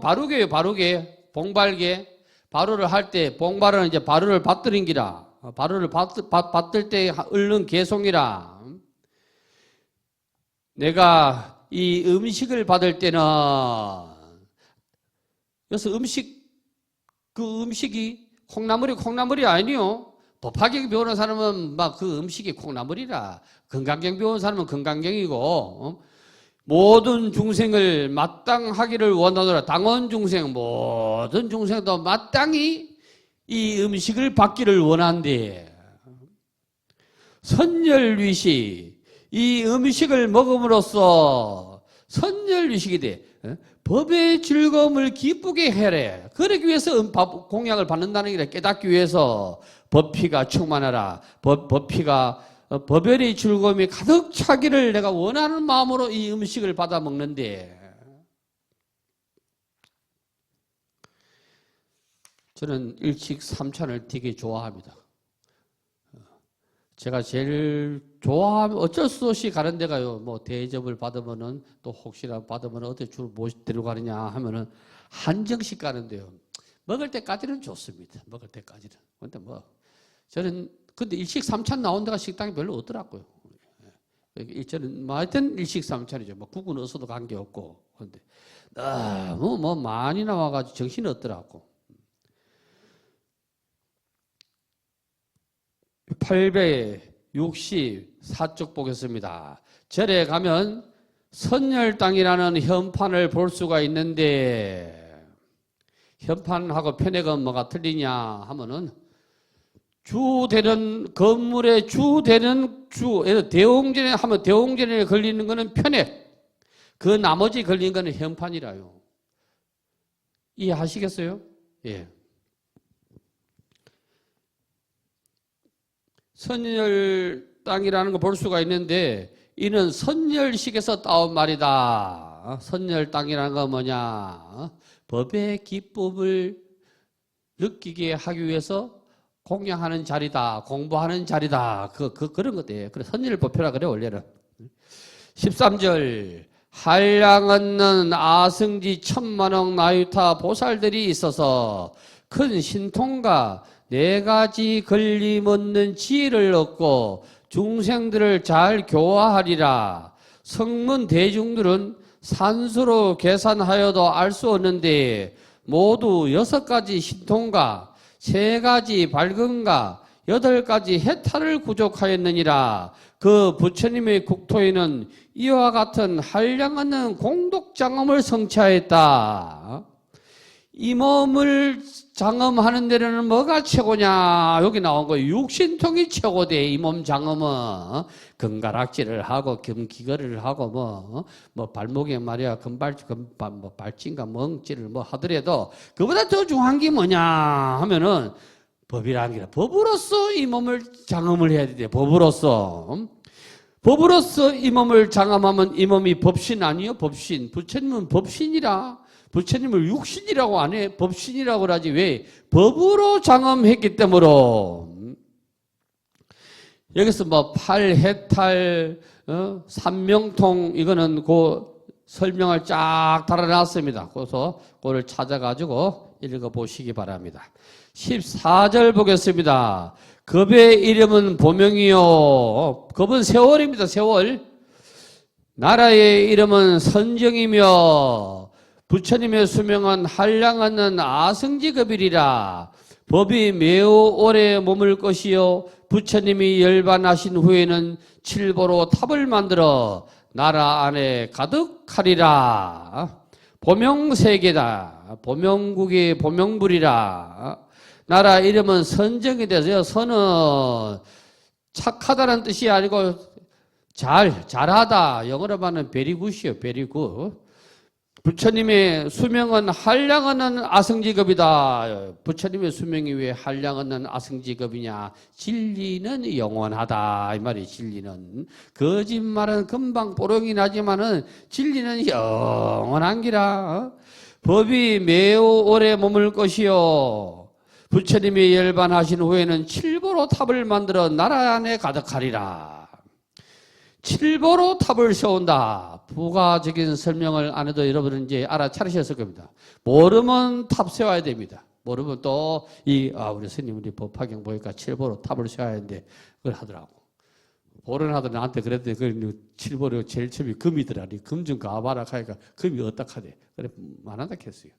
Speaker 2: 봉발게 바루를 할 때 봉발은 이제 바루를 받드는 기라. 바루를 받들 때 얼른 개송이라. 내가 이 음식을 받을 때는 그래서 그 음식이 콩나물이 아니요. 법화경 배우는 사람은 막 그 음식이 콩나물이라. 건강경 배우는 사람은 건강경이고 모든 중생을 마땅하기를 원하노라. 당원 중생 모든 중생도 마땅히 이 음식을 받기를 원한대. 선열위시 이 음식을 먹음으로써 선열위식이 돼. 법의 즐거움을 기쁘게 해래. 그러기 위해서 공양을 받는다는 게 깨닫기 위해서 법피가 충만하라. 법피가 법열의 즐거움이 가득 차기를 내가 원하는 마음으로 이 음식을 받아 먹는데 저는 일식삼찬을 되게 좋아합니다. 제가 제일 좋아하면 어쩔 수 없이 가는 데가요. 뭐 대접을 받으면은 또 혹시나 받으면 어디 줄 못 데려가느냐 하면은 한정식 가는데요. 먹을 때까지는 좋습니다. 먹을 때까지는. 근데 저는 근데 일식삼찬 나온 데가 식당이 별로 없더라고요. 저는 하여튼 일식삼찬이죠. 국은 없어도 관계없고. 근데 너무 많이 나와가지고 정신이 없더라고. 864쪽 보겠습니다. 절에 가면 선열당이라는 현판을 볼 수가 있는데 현판하고 편액은 뭐가 틀리냐 하면은 주되는 건물의 주되는 대홍전에 하면 대홍전에 걸리는 거는 편액, 그 나머지 걸린 거는 현판이라요. 이해하시겠어요? 예. 선열땅이라는 거 볼 수가 있는데 이는 선열식에서 따온 말이다. 선열땅이라는 건 뭐냐? 법의 기쁨을 느끼게 하기 위해서 공양하는 자리다. 공부하는 자리다. 그런 것들. 그래 선열법표라 그래 원래는. 13절 한량 얻는 아승지 천만억 나유타 보살들이 있어서 큰 신통과 네 가지 걸림없는 지혜를 얻고 중생들을 잘 교화하리라. 성문 대중들은 산수로 계산하여도 알 수 없는데 모두 6가지 신통과 3가지 밝음과 8가지 해탈을 구족하였느니라. 그 부처님의 국토에는 이와 같은 한량없는 공덕장엄을 성취하였다. 이 몸을 장엄하는 데는 뭐가 최고냐? 여기 나온 거예요. 육신통이 최고대. 이 몸 장엄은 금가락질을 하고 금기거리를 하고 발목에 말이야 발진과 멍질을 하더라도 그보다 더 중요한 게 뭐냐 하면은 법이라는 게 법으로서 이 몸을 장엄을 해야 돼. 법으로서 이 몸을 장엄하면 이 몸이 법신 아니요? 법신. 부처님은 법신이라. 부처님을 육신이라고 안 해. 법신이라고 하지. 왜? 법으로 장엄했기 때문으로. 여기서 팔해탈, 삼명통, 이거는 그 설명을 쫙 달아놨습니다. 그래서 그걸 찾아가지고 읽어보시기 바랍니다. 14절 보겠습니다. 겁의 이름은 보명이요. 겁은 세월입니다. 세월. 나라의 이름은 선정이며 부처님의 수명은 한량없는 아승지급이리라. 법이 매우 오래 머물 것이요 부처님이 열반하신 후에는 칠보로 탑을 만들어 나라 안에 가득하리라. 보명세계다. 보명국이 보명불이라. 나라 이름은 선정이 돼서요. 선은 착하다는 뜻이 아니고 잘하다. 영어로 말하면 베리굿이요. 베리굿. 부처님의 수명은 한량없는 아승지급이다. 부처님의 수명이 왜 한량없는 아승지급이냐? 진리는 영원하다. 이 말이 진리는. 거짓말은 금방 뽀록이 나지만은 진리는 영원한 기라. 법이 매우 오래 머물 것이요. 부처님이 열반하신 후에는 칠보로 탑을 만들어 나라 안에 가득하리라. 칠보로 탑을 세운다. 부가적인 설명을 안 해도 여러분은 이제 알아차리셨을 겁니다. 모르면 탑 세워야 됩니다. 모르면 또 우리 스님 우리 법화경 보니까 칠보로 탑을 세워야 하는데 그걸 하더라고. 보론하더니 나한테 그랬더니 그 칠보로 제일 처음에 금이더라. 금 좀 가봐라 하니까 금이 어떡하대. 그래 만한다 했어요.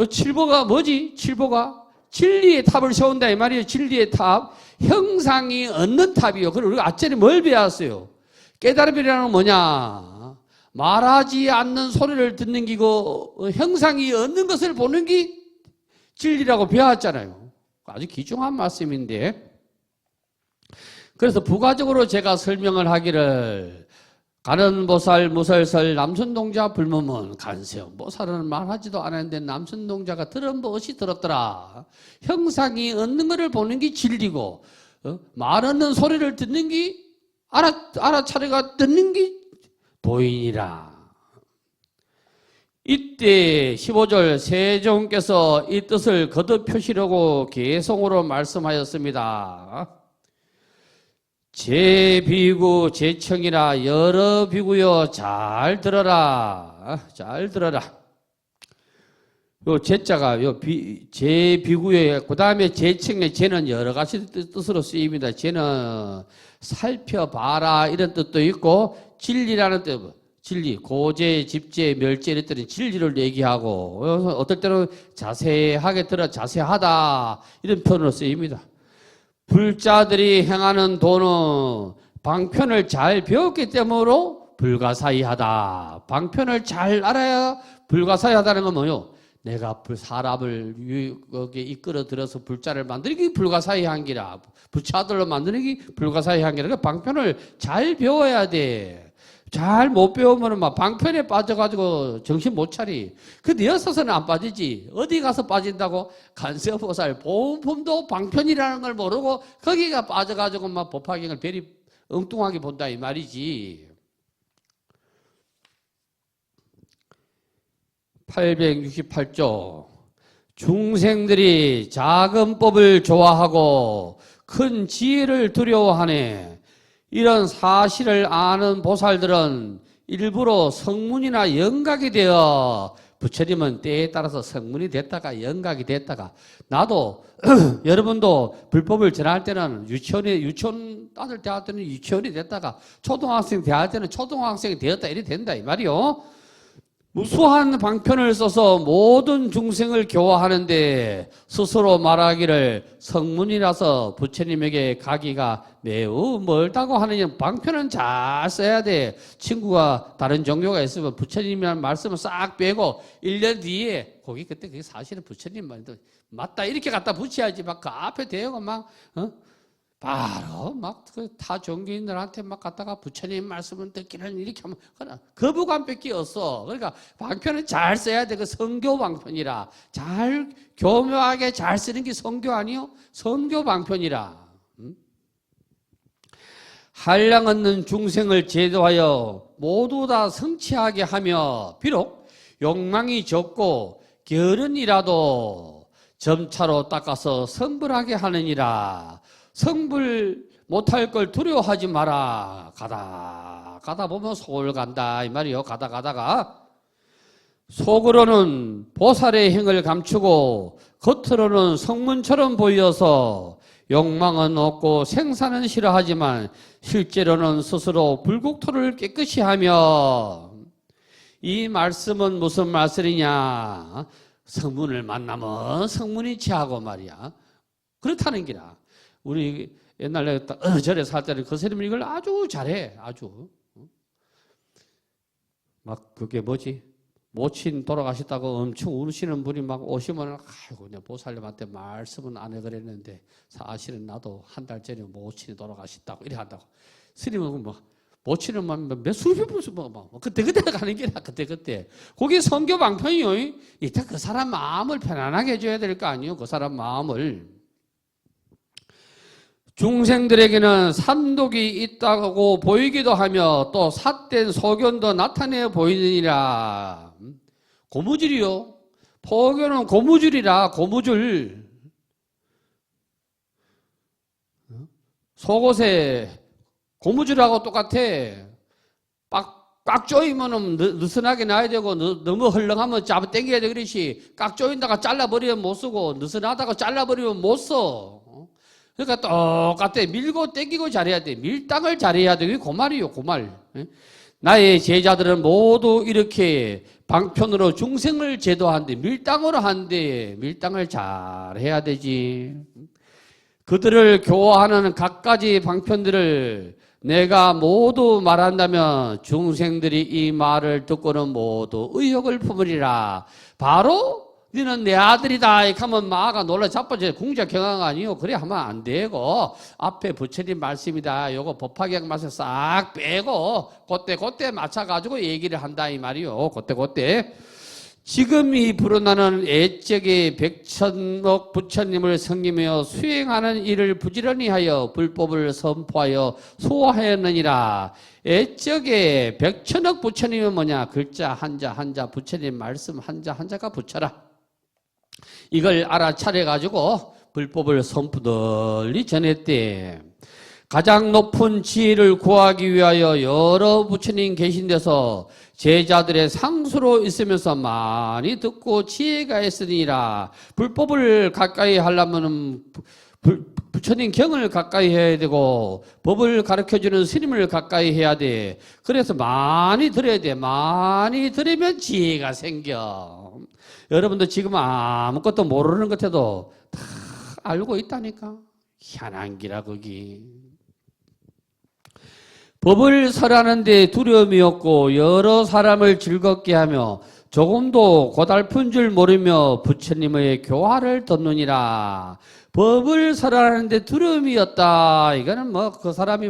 Speaker 2: 칠보가 뭐지? 칠보가 진리의 탑을 세운다 이 말이에요. 진리의 탑. 형상이 없는 탑이요. 그리고 우리가 아짜리 뭘 배웠어요? 깨달음이라는 건 뭐냐? 말하지 않는 소리를 듣는 기고 형상이 없는 것을 보는 게 진리라고 배웠잖아요. 아주 귀중한 말씀인데 그래서 부가적으로 제가 설명을 하기를 가는보살, 무설설, 남선동자, 불무문, 간세음. 보살은 말하지도 않았는데 남선동자가 들은 무엇이 들었더라. 형상이 없는 것을 보는 게 진리고 말 없는 소리를 듣는 게 알아차려가 듣는 게 도인이라. 이때 15절 세종께서 이 뜻을 거듭 표시하고 개성으로 말씀하였습니다. 제비구 제청이라 여러 비구여 잘 들어라. 잘 들어라. 요 제자가 요 제비구에 그 다음에 제청의 제는 여러 가지 뜻으로 쓰입니다. 제는 살펴봐라 이런 뜻도 있고 진리라는 뜻. 진리, 고제, 집제, 멸제 이럴 때는 진리를 얘기하고 어떨 때는 자세하게 들어 자세하다 이런 표현으로 쓰입니다. 불자들이 행하는 도는 방편을 잘 배웠기 때문에 불가사의하다. 방편을 잘 알아야 불가사의하다는 건 뭐요? 내가 사람을 여기 이끌어 들어서 불자를 만들기 불가사의한 기라. 부처들로 만드는 불가사의한 기라. 그러니까 방편을 잘 배워야 돼. 잘 못 배우면 막 방편에 빠져가지고 정신 못 차리. 근데 여서서는 안 빠지지. 어디 가서 빠진다고? 간세보살 보험품도 방편이라는 걸 모르고 거기가 빠져가지고 막 법화경을 베리 엉뚱하게 본다 이 말이지. 868조 중생들이 작은 법을 좋아하고 큰 지혜를 두려워하네. 이런 사실을 아는 보살들은 일부러 성문이나 영각이 되어 부처님은 때에 따라서 성문이 됐다가 영각이 됐다가 나도 여러분도 불법을 전할 때는 유치원 아들 대학 때는 유치원이 됐다가 초등학생 대학 때는 초등학생이 되었다 이래 된다 이 말이요. 무수한 방편을 써서 모든 중생을 교화하는데 스스로 말하기를 성문이라서 부처님에게 가기가 매우 멀다고 하느냐. 방편은 잘 써야 돼. 친구가 다른 종교가 있으면 부처님이라는 말씀을 싹 빼고 1년 뒤에 거기 그때 그게 사실은 부처님 말도 맞다 이렇게 갖다 붙여야지 막 그 앞에 대고 막 바로 막 타 종교인들한테 막 갖다가 부처님 말씀은 듣기는 이렇게 하면 거부감밖에 없어. 그러니까 방편은 잘 써야 돼. 그 성교 방편이라 잘 교묘하게 잘 쓰는 게 성교 아니요? 성교 방편이라. 한량 얻는 중생을 제도하여 모두 다 성취하게 하며 비록 욕망이 적고 게으른이라도 점차로 닦아서 성불하게 하느니라. 성불 못할 걸 두려워하지 마라. 가다 보면 소홀 간다 이 말이요. 가다가 속으로는 보살의 행을 감추고 겉으로는 성문처럼 보여서 욕망은 없고 생사는 싫어하지만 실제로는 스스로 불국토를 깨끗이 하며. 이 말씀은 무슨 말씀이냐. 성문을 만나면 성문이 취하고 말이야. 그렇다는 기라. 우리 옛날에 절에 살 때는 그 스님은 이걸 아주 잘해. 아주. 막 그게 뭐지? 모친 돌아가셨다고 엄청 우시는 분이 막 오시면 아이고 내 보살님한테 말씀은 안 해 그랬는데 사실은 나도 한 달 전에 모친이 돌아가셨다고 이래 한다고. 스님은 뭐 모친은 몇 수십 분 뭐 그때 가는 게라 그때. 그게 성교 방편이요. 이따 그 사람 마음을 편안하게 해줘야 될 거 아니에요. 그 사람 마음을. 중생들에게는 산독이 있다고 보이기도 하며 또 삿된 소견도 나타내 보이느니라. 고무줄이요. 포교는 고무줄이라. 고무줄. 속옷에 고무줄하고 똑같아. 꽉 조이면 느슨하게 놔야 되고 너무 헐렁하면 잡아 당겨야 돼. 그렇지. 꽉 조인다가 잘라버리면 못 쓰고 느슨하다가 잘라버리면 못 써. 그러니까 똑같아. 밀고 땡기고 잘해야 돼. 밀당을 잘해야 돼. 그게 고말이요. 고말. 나의 제자들은 모두 이렇게 방편으로 중생을 제도하는데 밀당으로 하는데 밀당을 잘해야 되지. 그들을 교화하는 각가지 방편들을 내가 모두 말한다면 중생들이 이 말을 듣고는 모두 의혹을 품으리라. 바로 너는 내 아들이다 이렇게 하면 마가 놀라 자빠져. 공작 경황 아니요. 그래 하면 안 되고 앞에 부처님 말씀이다. 요거 법화경 말씀 싹 빼고 그때 맞춰가지고 얘기를 한다 이 말이요. 그때 지금 이 불어나는 애적의 백천억 부처님을 섬기며 수행하는 일을 부지런히 하여 불법을 선포하여 소화하였느니라. 애적의 백천억 부처님은 뭐냐? 글자 한자 부처님 말씀 한자가 부처라. 이걸 알아차려가지고 불법을 선포 널리 전했대. 가장 높은 지혜를 구하기 위하여 여러 부처님 계신 데서 제자들의 상수로 있으면서 많이 듣고 지혜가 있으니라. 불법을 가까이 하려면 부처님 경을 가까이 해야 되고 법을 가르쳐주는 스님을 가까이 해야 돼. 그래서 많이 들어야 돼. 많이 들으면 지혜가 생겨. 여러분도 지금 아무것도 모르는 것 해도 다 알고 있다니까. 희한한 기라 거기. 법을 설하는데 두려움이 없고 여러 사람을 즐겁게 하며 조금도 고달픈 줄 모르며 부처님의 교화를 듣느니라. 법을 설하는데 두려움이 없다. 이거는 뭐 그 사람이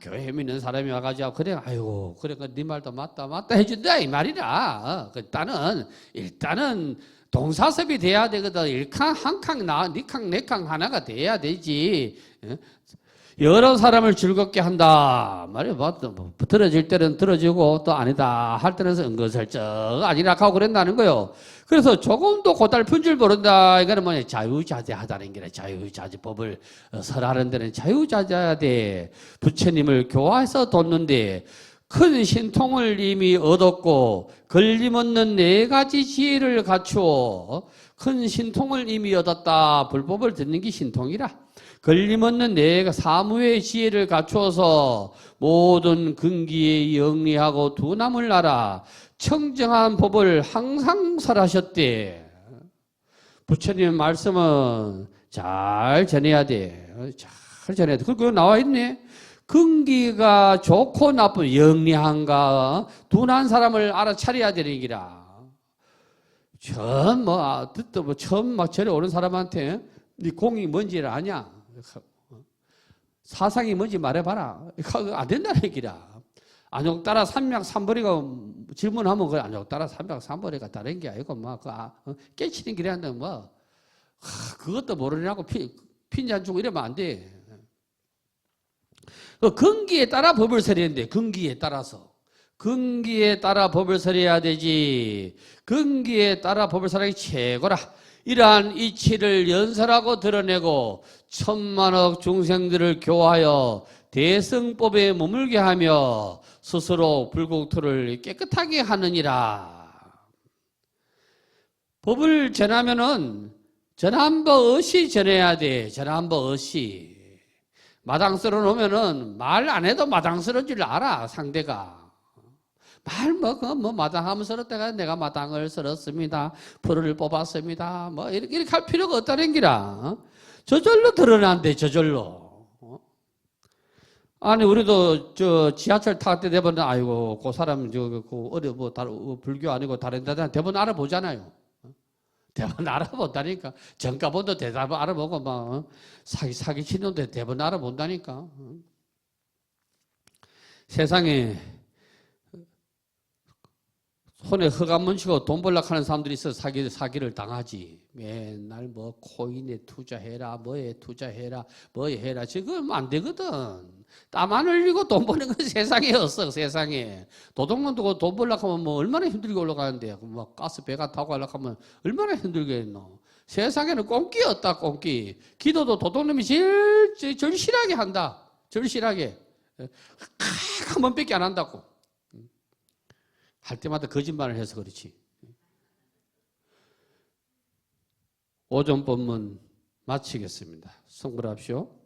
Speaker 2: 교회 믿는 사람이 와가지고 그래 아이고 그래 네 말도 맞다 해준다 이 말이라. 일단은 동사섭이 돼야 되거든. 일캉 한캉 니캉 내캉 하나가 돼야 되지. 여러 사람을 즐겁게 한다. 말이야, 들어질 때는 들어주고 또 아니다 할 때는 은근슬쩍 아니라 하고 그런다는 거요. 그래서 조금도 고달픈 줄 모른다. 이거는 뭐냐, 자유자재하다는 게 자유자재. 법을 설하는 데는 자유자재해야 돼. 부처님을 교화해서 돕는데 큰 신통을 이미 얻었고 걸림없는 4가지 지혜를 갖추어 큰 신통을 이미 얻었다. 불법을 듣는 게 신통이라. 걸림없는 4사무의 지혜를 갖추어서 모든 근기에 영리하고 두남을 알아 청정한 법을 항상 설하셨대. 부처님의 말씀은 잘 전해야 돼. 잘 전해야 돼. 그리고 나와 있네. 근기가 좋고 나쁜 영리한가 둔한 사람을 알아차려야 되는 기라. 처음 막 절에 오는 사람한테 네 공이 뭔지를 아냐? 사상이 뭔지 말해봐라. 안 된다는 얘기라. 안욕 따라 삼맥삼벌이가 질문하면 그 안욕 따라 삼맥삼벌이가 다른 게 아니고 깨치는 길이 한다 그것도 모르냐고 핀잔 주고 이러면 안 돼. 근기에 따라 법을 설했는데 근기에 따라서 근기에 따라 법을 설해야 되지. 근기에 따라 법을 설하기 최고라. 이러한 이치를 연설하고 드러내고 천만억 중생들을 교화하여 대승법에 머물게 하며 스스로 불국토를 깨끗하게 하느니라. 법을 전하면은 전한법 없이 전해야 돼. 전한법 없이. 마당스러 놓으면은 말 안 해도 마당스러운 줄 알아, 상대가. 마당하면 설었다가 내가 마당을 설었습니다. 풀을 뽑았습니다. 이렇게 할 필요가 없다는 기라. 저절로 드러난대, 저절로. 아니, 우리도 지하철 탈 때 대부분, 아이고, 그 사람, 불교 아니고 다른 데다 대부분 알아보잖아요. 대부분 알아본다니까. 정가본도 대답을 알아보고, 사기 치는데 대부분 알아본다니까. 세상에, 손에 흑암 문치고 돈 벌려고 하는 사람들이 있어서 사기를 당하지. 맨날 코인에 투자해라, 뭐에 투자해라, 뭐에 해라. 지금 안 되거든. 땀 안 흘리고 돈 버는 건 세상에 없어, 세상에. 도둑놈 두고 돈 벌려고 하면 얼마나 힘들게 올라가는데. 가스 배가 타고 하려고 하면 얼마나 힘들게 했노. 세상에는 꽁기 없다, 꽁기. 기도도 도둑놈이 제일 절실하게 한다. 절실하게. 한 번밖에 안 한다고. 할 때마다 거짓말을 해서 그렇지. 오전 법문 마치겠습니다. 성불합시오.